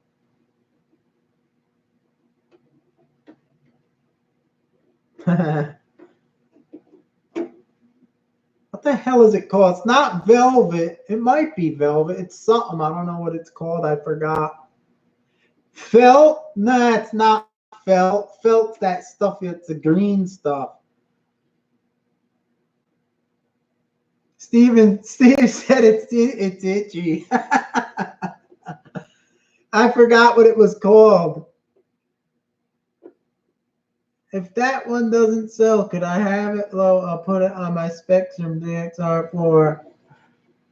What the hell is it called? It's not velvet. It might be velvet. It's something. I don't know what it's called. I forgot. Felt? Nah, it's not felt. Felt's that stuff. It's the green stuff. Steve said it's itchy. I forgot what it was called. If that one doesn't sell, could I have it low? I'll put it on my Spectrum DXR4.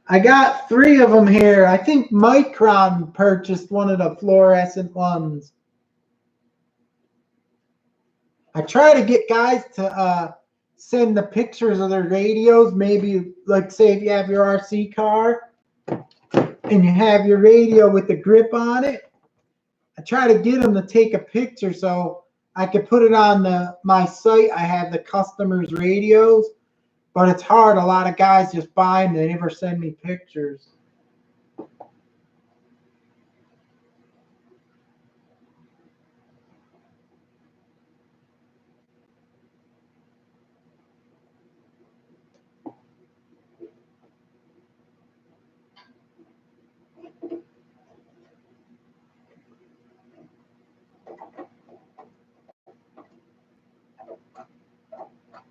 I got 3 of them here. I think Micron purchased one of the fluorescent ones. I try to get guys to send the pictures of their radios. Maybe, like, say if you have your RC car and you have your radio with the grip on it, I try to get them to take a picture so I could put it on my site. I have the customers' radios, But it's hard. A lot of guys just buy them. They never send me pictures.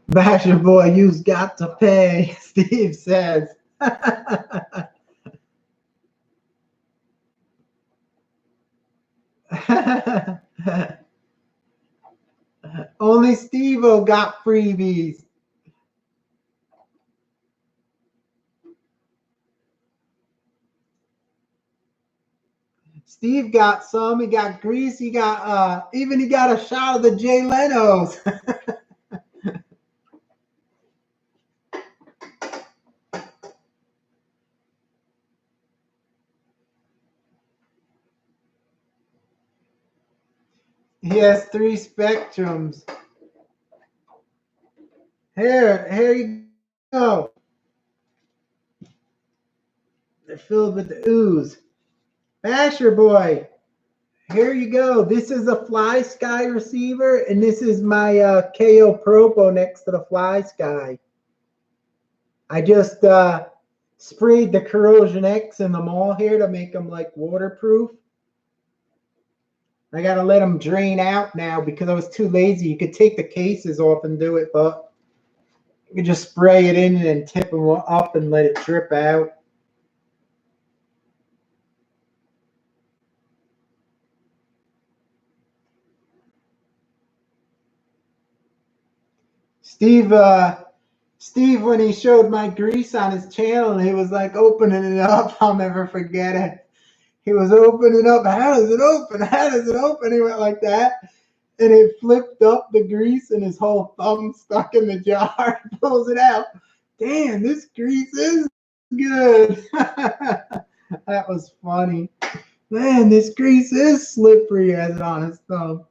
Basher boy, you've got to pay, Steve says. Only Steve-O got freebies. Steve got some. He got grease. He got even he got a shot of the Jay Leno's. He has 3 spectrums. Here you go. They're filled with the ooze. Basher boy, here you go. This is a Fly Sky receiver, and this is my KO Propo next to the Fly Sky. I just sprayed the CorrosionX in them all here to make them like waterproof. I got to let them drain out now because I was too lazy. You could take the cases off and do it, but you could just spray it in and then tip them up and let it drip out. Steve, when he showed my grease on his channel, he was like opening it up. I'll never forget it. He was opening it up. How does it open? How does it open? He went like that. And it flipped up the grease and his whole thumb stuck in the jar. He pulls it out. Damn, this grease is good. That was funny. Man, this grease is slippery, has it on his thumb.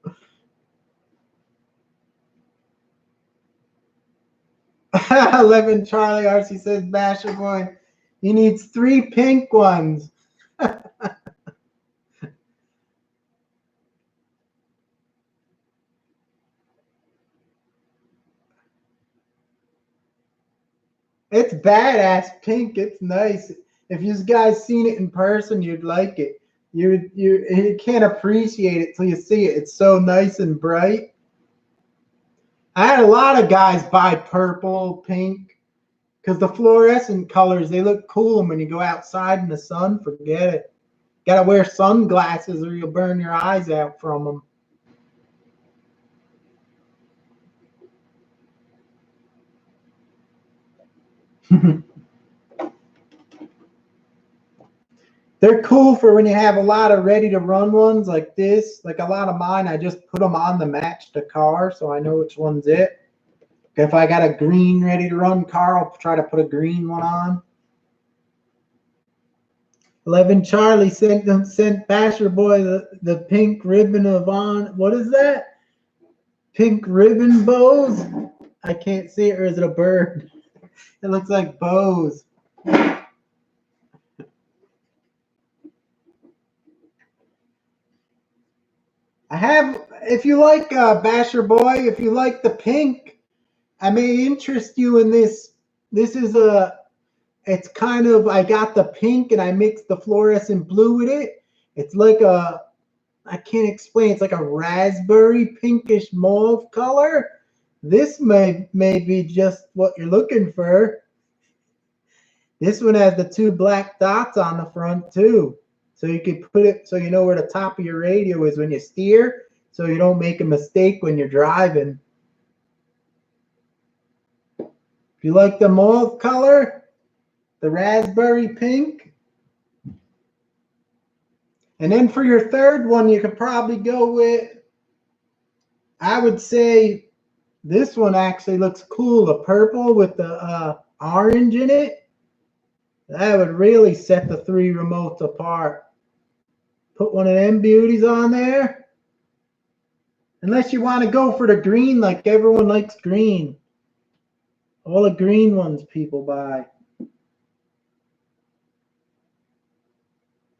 11 Charlie RC says, Basher boy, he needs 3 pink ones. It's badass pink. It's nice. If you guys seen it in person, you'd like it. You can't appreciate it till you see it. It's so nice and bright. I had a lot of guys buy purple, pink, because the fluorescent colors, they look cool. And when you go outside in the sun, forget it. Got to wear sunglasses or you'll burn your eyes out from them. They're cool for when you have a lot of ready to run ones like this. Like a lot of mine, I just put them on the match to car so I know which one's it. If I got a green ready to run car, I'll try to put a green one on. 11 Charlie sent Basher Boy the pink ribbon of on. What is that? Pink ribbon bows? I can't see it, or is it a bird? It looks like bows. I have, if you like Basher Boy, if you like the pink, I may interest you in this. This is it's kind of, I got the pink and I mixed the fluorescent blue with it. It's like I can't explain. It's like a raspberry pinkish mauve color. This may be just what you're looking for. This one has the 2 black dots on the front too. So you can put it so you know where the top of your radio is when you steer, so you don't make a mistake when you're driving. If you like the mauve color, the raspberry pink. And then for your third one, you could probably go with, I would say this one actually looks cool, the purple with the orange in it. That would really set the 3 remotes apart. Put one of them beauties on there. Unless you want to go for the green, like everyone likes green. All the green ones people buy.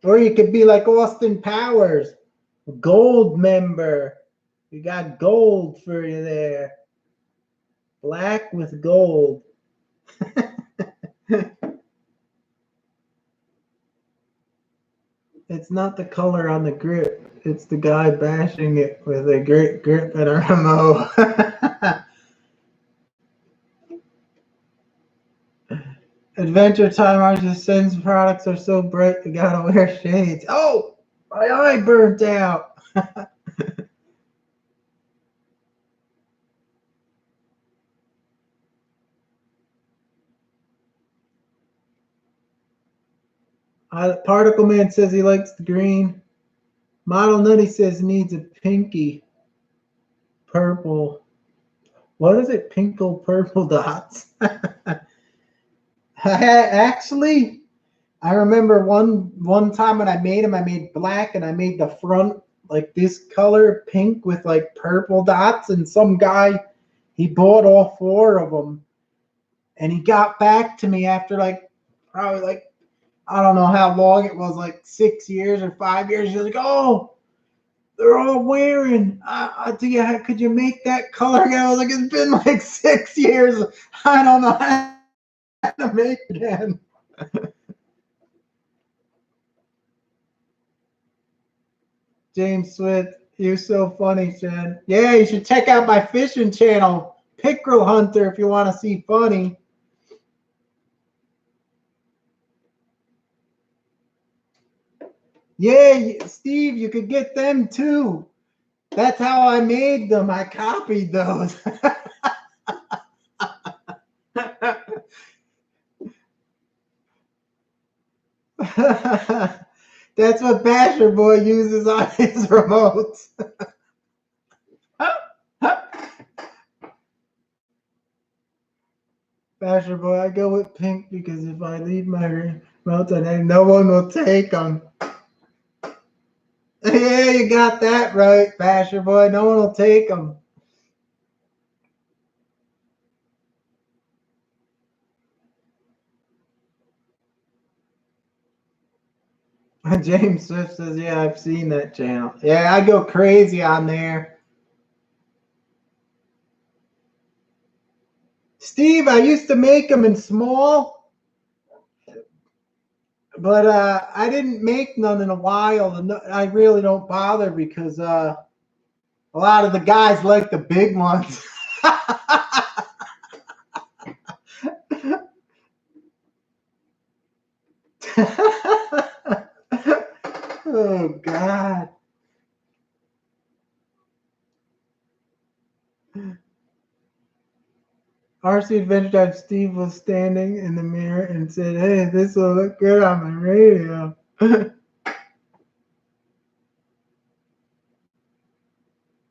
Or you could be like Austin Powers, gold member. We got gold for you there. Black with gold. It's not the color on the grip. It's the guy bashing it with a great grip and a remote. Adventure Time Artist Sins products are so bright you gotta wear shades. Oh, my eye burnt out. Particle Man says he likes the green. Model Nutty says needs a pinky purple. What is it? Pinkle purple dots. Actually, I remember one time when I made black and I made the front like this color pink with like purple dots, and some guy, he bought all 4 of them, and he got back to me after like probably like I don't know how long it was, like 6 years or 5 years. He's like, "Oh, they're all wearing. Could you make that color again?" I was like, "It's been like 6 years. I don't know how to make it again." James Swift, you're so funny, Shen. Yeah, you should check out my fishing channel, Pickerel Hunter, if you want to see funny. Yeah, Steve, you could get them too. That's how I made them. I copied those. That's what Basher Boy uses on his remotes. Basher Boy, I go with pink because if I leave my remotes on, no one will take them. Yeah, you got that right, Basher Boy. No one will take them. James Swift says, yeah, I've seen that channel. Yeah, I go crazy on there. Steve, I used to make them in small, but I didn't make none in a while. I really don't bother because a lot of the guys like the big ones. Oh, God. RC Adventure Time, Steve was standing in the mirror and said, "Hey, this will look good on my radio."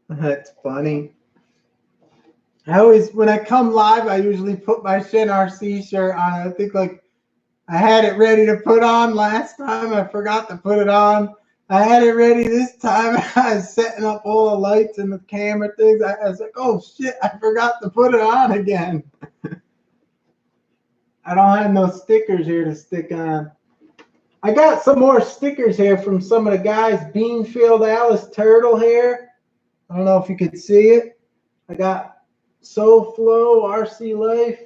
That's funny. When I come live, I usually put my Shin RC shirt on. I think like I had it ready to put on last time. I forgot to put it on. I had it ready this time. I was setting up all the lights and the camera things. I was like, oh shit, I forgot to put it on again. I don't have no stickers here to stick on. I got some more stickers here from some of the guys. Beanfield Alice Turtle here. I don't know if you could see it. I got SoFlo, RC Life,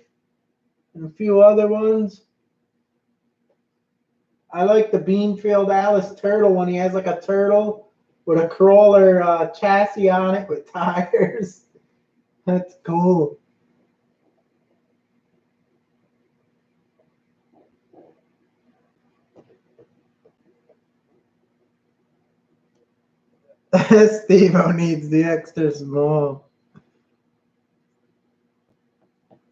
and a few other ones. I like the Beanfield Alice Turtle when he has like a turtle with a crawler chassis on it with tires. That's cool. Steve-O needs the extra small.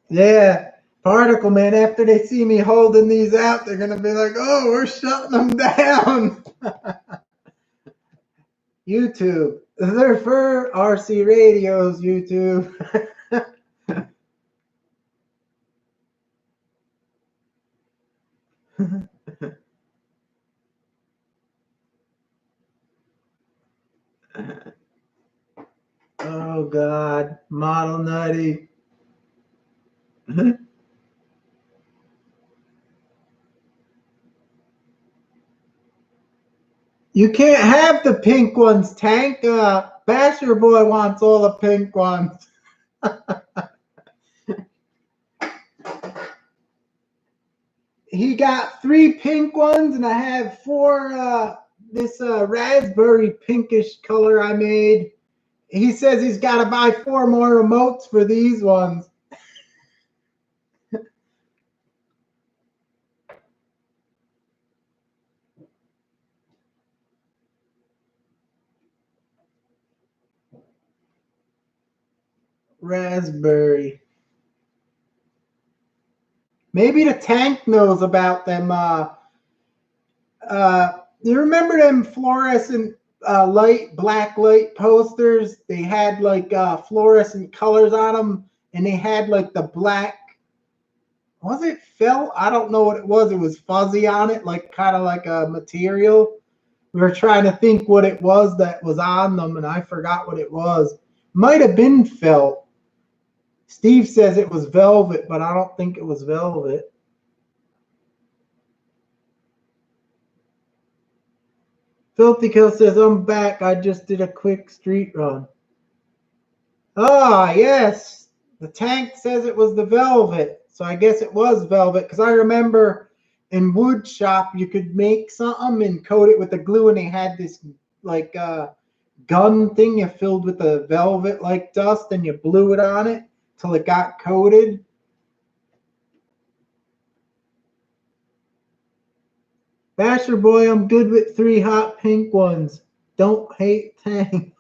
Yeah. Particle Man, after they see me holding these out, they're going to be like, oh, we're shutting them down. YouTube. They're for RC radios, YouTube. Oh, God. Model Nutty. You can't have the pink ones, Tank. Basher Boy wants all the pink ones. He got 3 pink ones, and I have 4 this raspberry pinkish color I made. He says he's got to buy 4 more remotes for these ones. Raspberry. Maybe the Tank knows about them. You remember them fluorescent black light posters? They had like fluorescent colors on them, and they had like the black. Was it felt? I don't know what it was. It was fuzzy on it, like kind of like a material. We were trying to think what it was that was on them, and I forgot what it was. Might have been felt. Steve says it was velvet, but I don't think it was velvet. Filthy Kill says, I'm back. I just did a quick street run. Ah, yes. The Tank says it was the velvet. So I guess it was velvet, because I remember in wood shop you could make something and coat it with the glue, and they had this like gun thing you filled with the velvet like dust, and you blew it on it till it got coated. Basher Boy, I'm good with 3 hot pink ones. Don't hate Tank.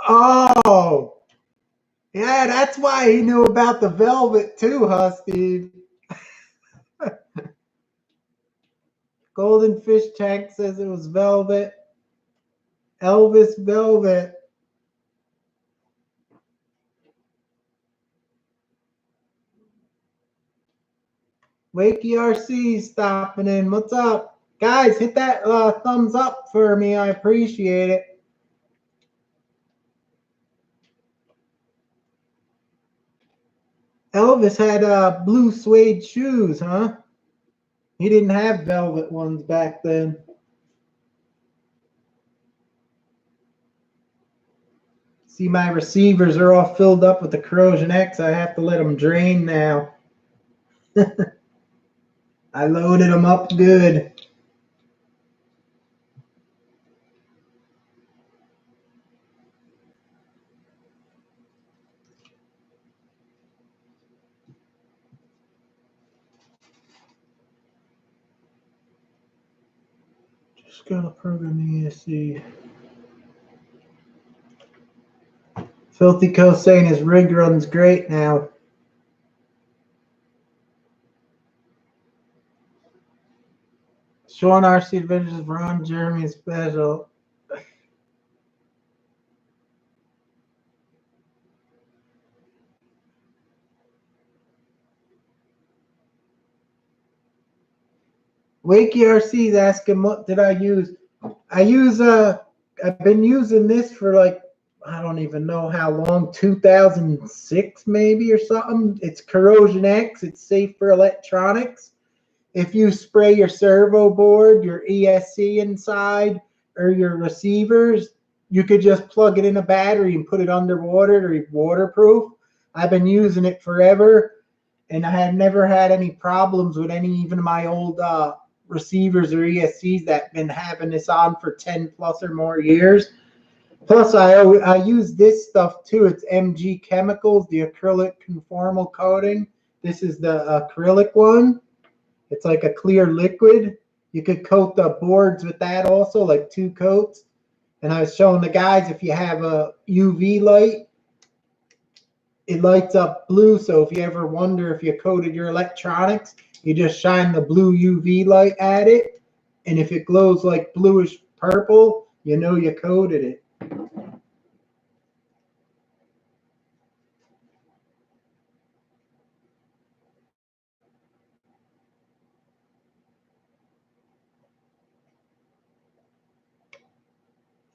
Oh, yeah, that's why he knew about the velvet too, huh, Steve? Golden Fish Tank says it was velvet. Elvis Velvet. Wakey RC stopping in. What's up? Guys, hit that thumbs up for me. I appreciate it. Elvis had blue suede shoes, huh? He didn't have velvet ones back then. See, my receivers are all filled up with the CorrosionX. I have to let them drain now. I loaded them up good. Just gotta program the ESC. Filthy Co saying his rig run's great now. Sean RC Adventures, Ron Jeremy special. Wakey RC is asking, what did I use? I use I've been using this for like, I don't even know how long, 2006 maybe or something. It's CorrosionX. It's safe for electronics. If you spray your servo board, your ESC inside, or your receivers, you could just plug it in a battery and put it underwater to be waterproof. I've been using it forever, and I had never had any problems with any, even my old receivers or ESCs that have been having this on for 10 plus or more years. Plus, I use this stuff too. It's MG Chemicals, the acrylic conformal coating. This is the acrylic one. It's like a clear liquid. You could coat the boards with that also, like 2 coats. And I was showing the guys, if you have a UV light, it lights up blue. So if you ever wonder if you coated your electronics, you just shine the blue UV light at it. And if it glows like bluish purple, you know you coated it.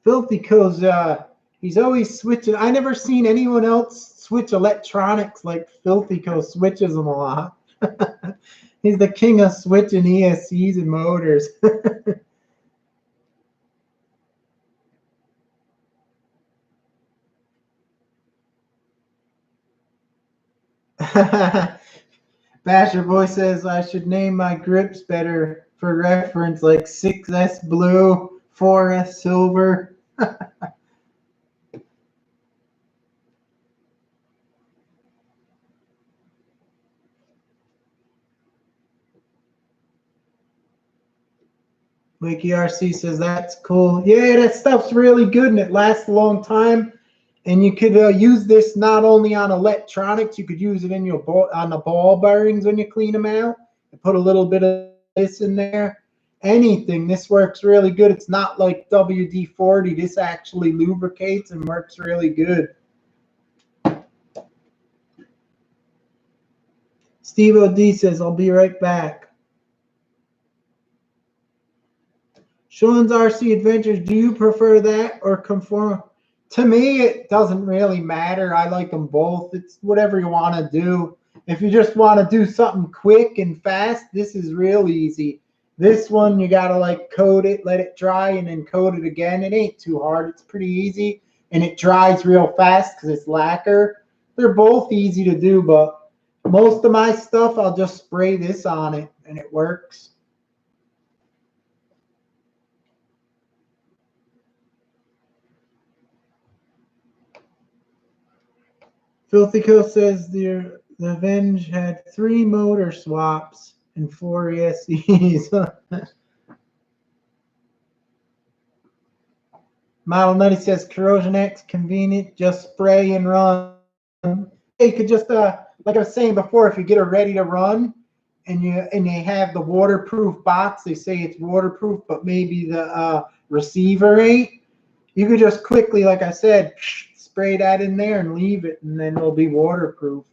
Filthy Co's, he's always switching. I never seen anyone else switch electronics like Filthy Co switches them a lot. He's the king of switching ESCs and motors. Basher Boy says I should name my grips better for reference, like 6S blue, 4S silver. Wakey RC says that's cool. Yeah, that stuff's really good and it lasts a long time. And you could use this not only on electronics, you could use it in your on the ball bearings when you clean them out. And put a little bit of this in there. Anything. This works really good. It's not like WD-40. This actually lubricates and works really good. Steve O.D. says, I'll be right back. Sean's RC Adventures, do you prefer that or conform? To me, it doesn't really matter. I like them both. It's whatever you want to do. If you just want to do something quick and fast, this is real easy. This one, you got to like coat it, let it dry, and then coat it again. It ain't too hard. It's pretty easy, and it dries real fast because it's lacquer. They're both easy to do, but most of my stuff, I'll just spray this on it, and it works. Filthy Coast says the Avenge had 3 motor swaps and 4 ESCs. Model Nutty says CorrosionX convenient, just spray and run. You could just like I was saying before, if you get it ready to run and they have the waterproof box, they say it's waterproof, but maybe the receiver ain't. You could just quickly, like I said, spray that in there and leave it, and then it'll be waterproof.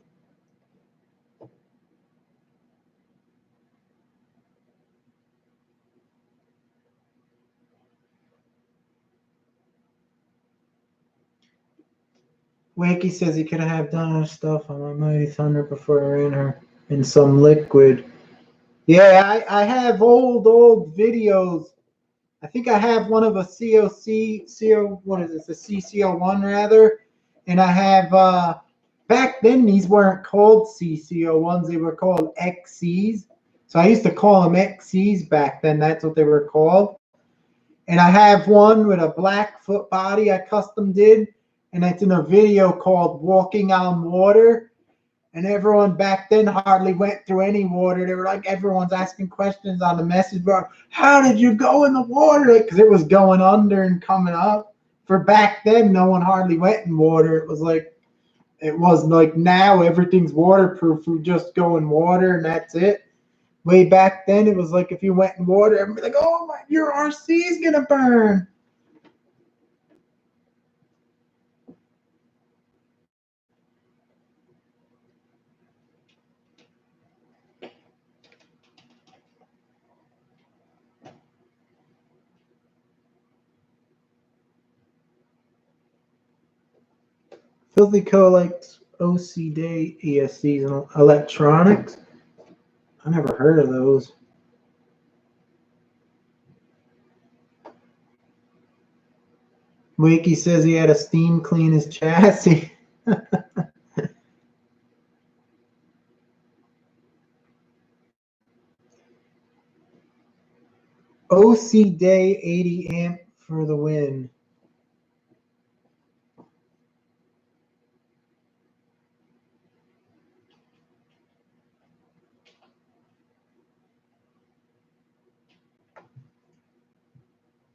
Wakey says he could have done her stuff on my Mighty Thunder before I ran her in some liquid. Yeah, I have old videos. I think I have one of a what is this, a CCO1 rather, and I have, back then these weren't called CCO1s, they were called XCs. So I used to call them XCs back then, that's what they were called. And I have one with a black foot body I custom did, and it's in a video called Walking on Water. And everyone back then hardly went through any water. They were like, everyone's asking questions on the message board. How did you go in the water? Because it was going under and coming up. For back then, no one hardly went in water. It wasn't like now everything's waterproof. We just go in water and that's it. Way back then, it was like if you went in water, everybody like, oh my, your RC is gonna burn. Filthy Co likes OCD ESCs and electronics. I never heard of those. Wakey says he had to steam clean his chassis. OC Day 80 amp for the win.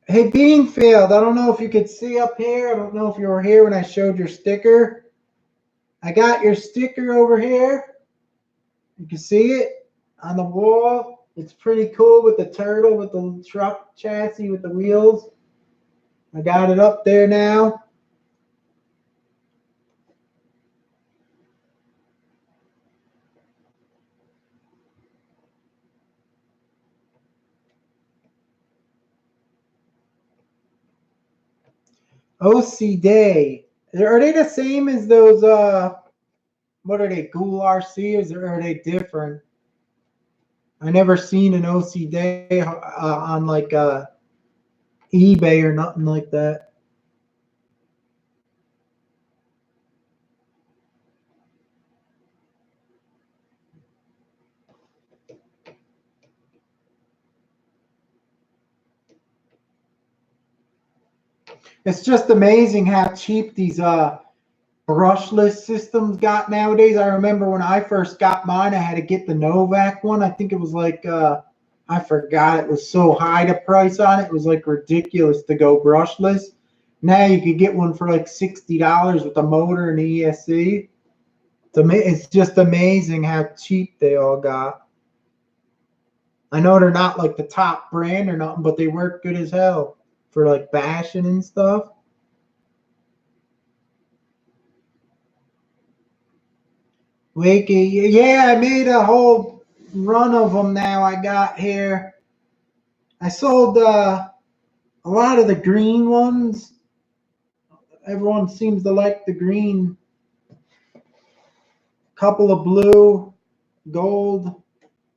Hey, Beanfield, I don't know if you could see up here. I don't know if you were here when I showed your sticker. I got your sticker over here. You can see it on the wall. It's pretty cool with the turtle, with the truck chassis, with the wheels. I got it up there now. OC Day. Are they the same as those, what are they, Ghoul RCs, or are they different? I never seen an OC-Day on like eBay or nothing like that. It's just amazing how cheap these brushless systems got nowadays. I remember when I first got mine, I had to get the Novak one. I think it was like I forgot, it was so high the price on it. It was like ridiculous to go brushless. Now you could get one for like $60 with a motor and ESC. It's just amazing how cheap they all got. I know they're not like the top brand or nothing, but they work good as hell for like bashing and stuff. Wakey, yeah, I made a whole run of them now. I got here. I sold a lot of the green ones. Everyone seems to like the green. Couple of blue, gold,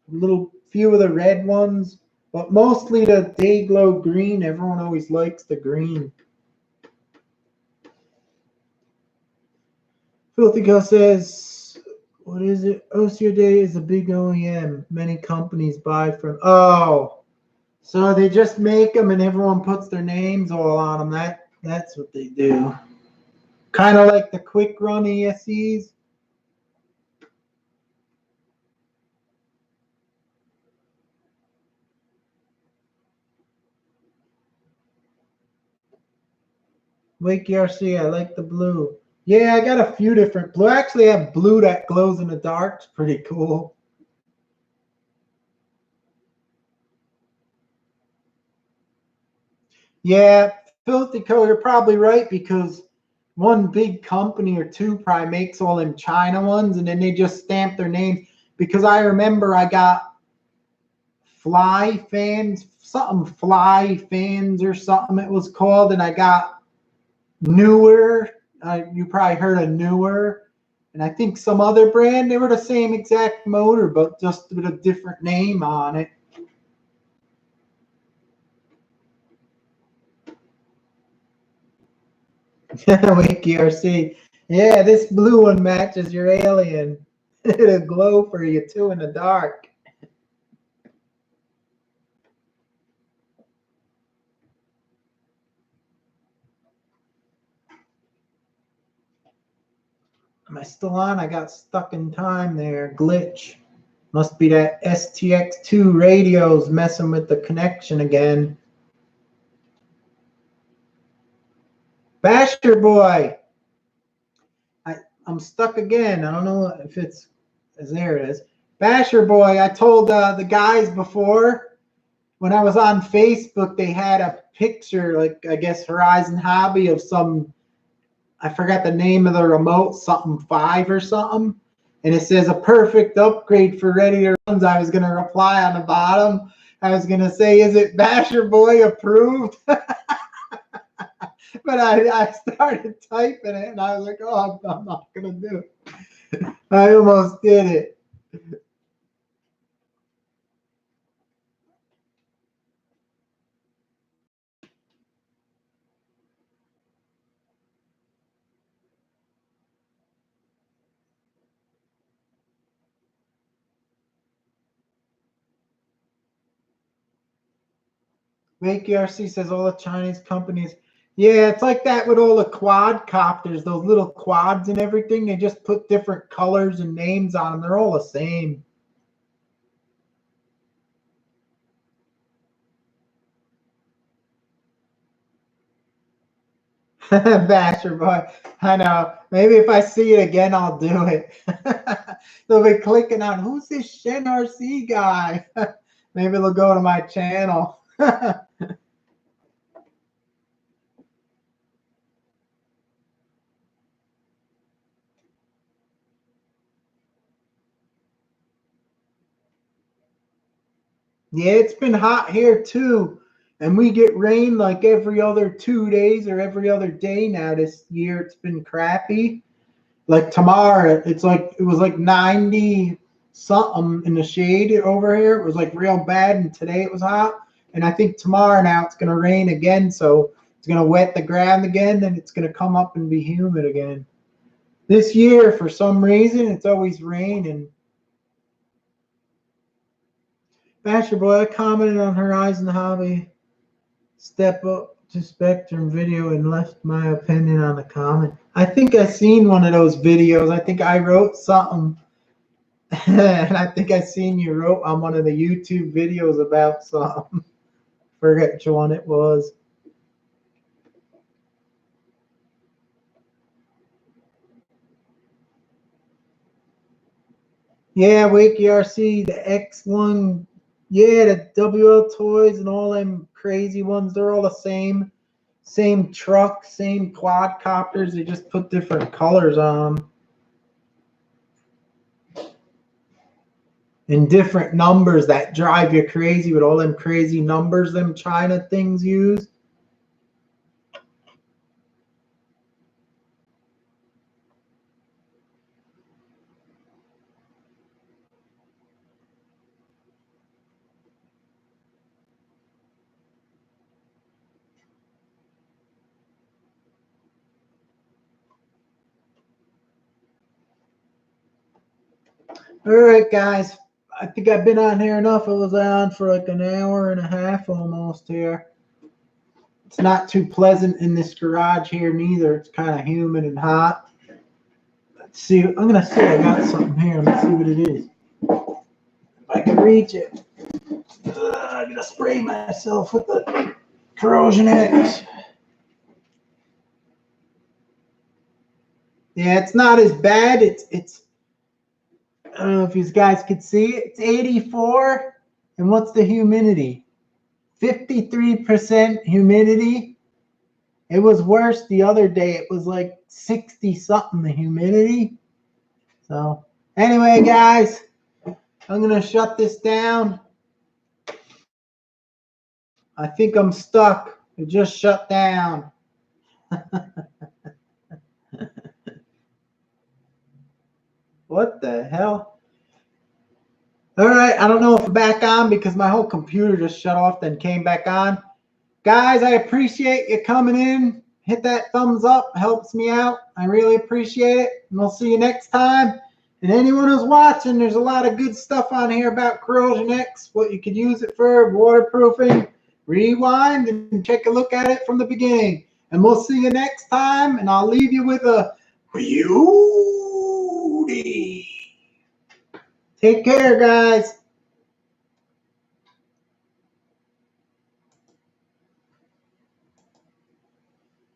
little few of the red ones, but mostly the day glow green. Everyone always likes the green. Filthy Girl says, what is it? Day is a big OEM. Many companies buy from. Oh, so they just make them and everyone puts their names all on them. That's what they do. Kind of like the quick run ESCs. Wakey RC, I like the blue. Yeah, I got a few different blue. I actually have blue that glows in the dark. It's pretty cool. Yeah, Filthy Co, you're probably right, because one big company or two probably makes all them China ones and then they just stamp their names. Because I remember I got Fly Fans, something Fly Fans or something it was called, and I got Newer. You probably heard of Newer. And I think some other brand, they were the same exact motor, but just with a different name on it. Wakey RC. Yeah, this blue one matches your alien. It'll glow for you too in the dark. Am I still on? I got stuck in time there. Glitch. Must be that STX2 radios messing with the connection again. Basher boy. I'm stuck again. I don't know if it's, there it is. Basher boy, I told the guys before, when I was on Facebook, they had a picture, like I guess Horizon Hobby, of some, I forgot the name of the remote, something 5 or something. And it says a perfect upgrade for ready to runs. I was going to reply on the bottom. I was going to say, is it Basher Boy approved? But I started typing it and I was like, oh, I'm not going to do it. I almost did it. Make RC says all the Chinese companies. Yeah, it's like that with all the quadcopters, those little quads and everything. They just put different colors and names on them. They're all the same. Basher boy. I know. Maybe if I see it again, I'll do it. They'll be clicking on, who's this Shen RC guy? Maybe they'll go to my channel. Yeah, it's been hot here too. And we get rain like every other 2 days or every other day now this year. It's been crappy. Like tomorrow, it was like 90 something in the shade over here. It was like real bad, and today it was hot. And I think tomorrow now it's going to rain again, so it's going to wet the ground again, and it's going to come up and be humid again. This year, for some reason, it's always raining. Basher Boy commented on Horizon Hobby Step Up to Spectrum video and left my opinion on the comment. I think I seen one of those videos. I think I wrote something. And I think I seen you wrote on one of the YouTube videos about something. Forget which one it was. Yeah, Wakey RC, the X1, yeah, the WL toys and all them crazy ones, they're all the same. Same truck, same quadcopters, they just put different colors on them. And different numbers that drive you crazy with all them crazy numbers them China things use. All right, guys. I think I've been on here enough. I was on for like an hour and a half almost here. It's not too pleasant in this garage here neither. It's kind of humid and hot. Let's see. I'm going to see. I got something here. Let's see what it is. If I can reach it. I'm going to spray myself with the corrosionX. Yeah, it's not as bad. It's I don't know if you guys could see it. It's 84. And what's the humidity? 53% humidity. It was worse the other day. It was like 60 something the humidity. So anyway, guys, I'm going to shut this down. I think I'm stuck. It just shut down. What the hell? All right, I don't know if I'm back on because my whole computer just shut off then came back on. Guys, I appreciate you coming in. Hit that thumbs up. Helps me out. I really appreciate it. And we'll see you next time. And anyone who's watching, there's a lot of good stuff on here about corrosionX, what you could use it for, waterproofing. Rewind and take a look at it from the beginning. And we'll see you next time. And I'll leave you with a beauty. Take care, guys.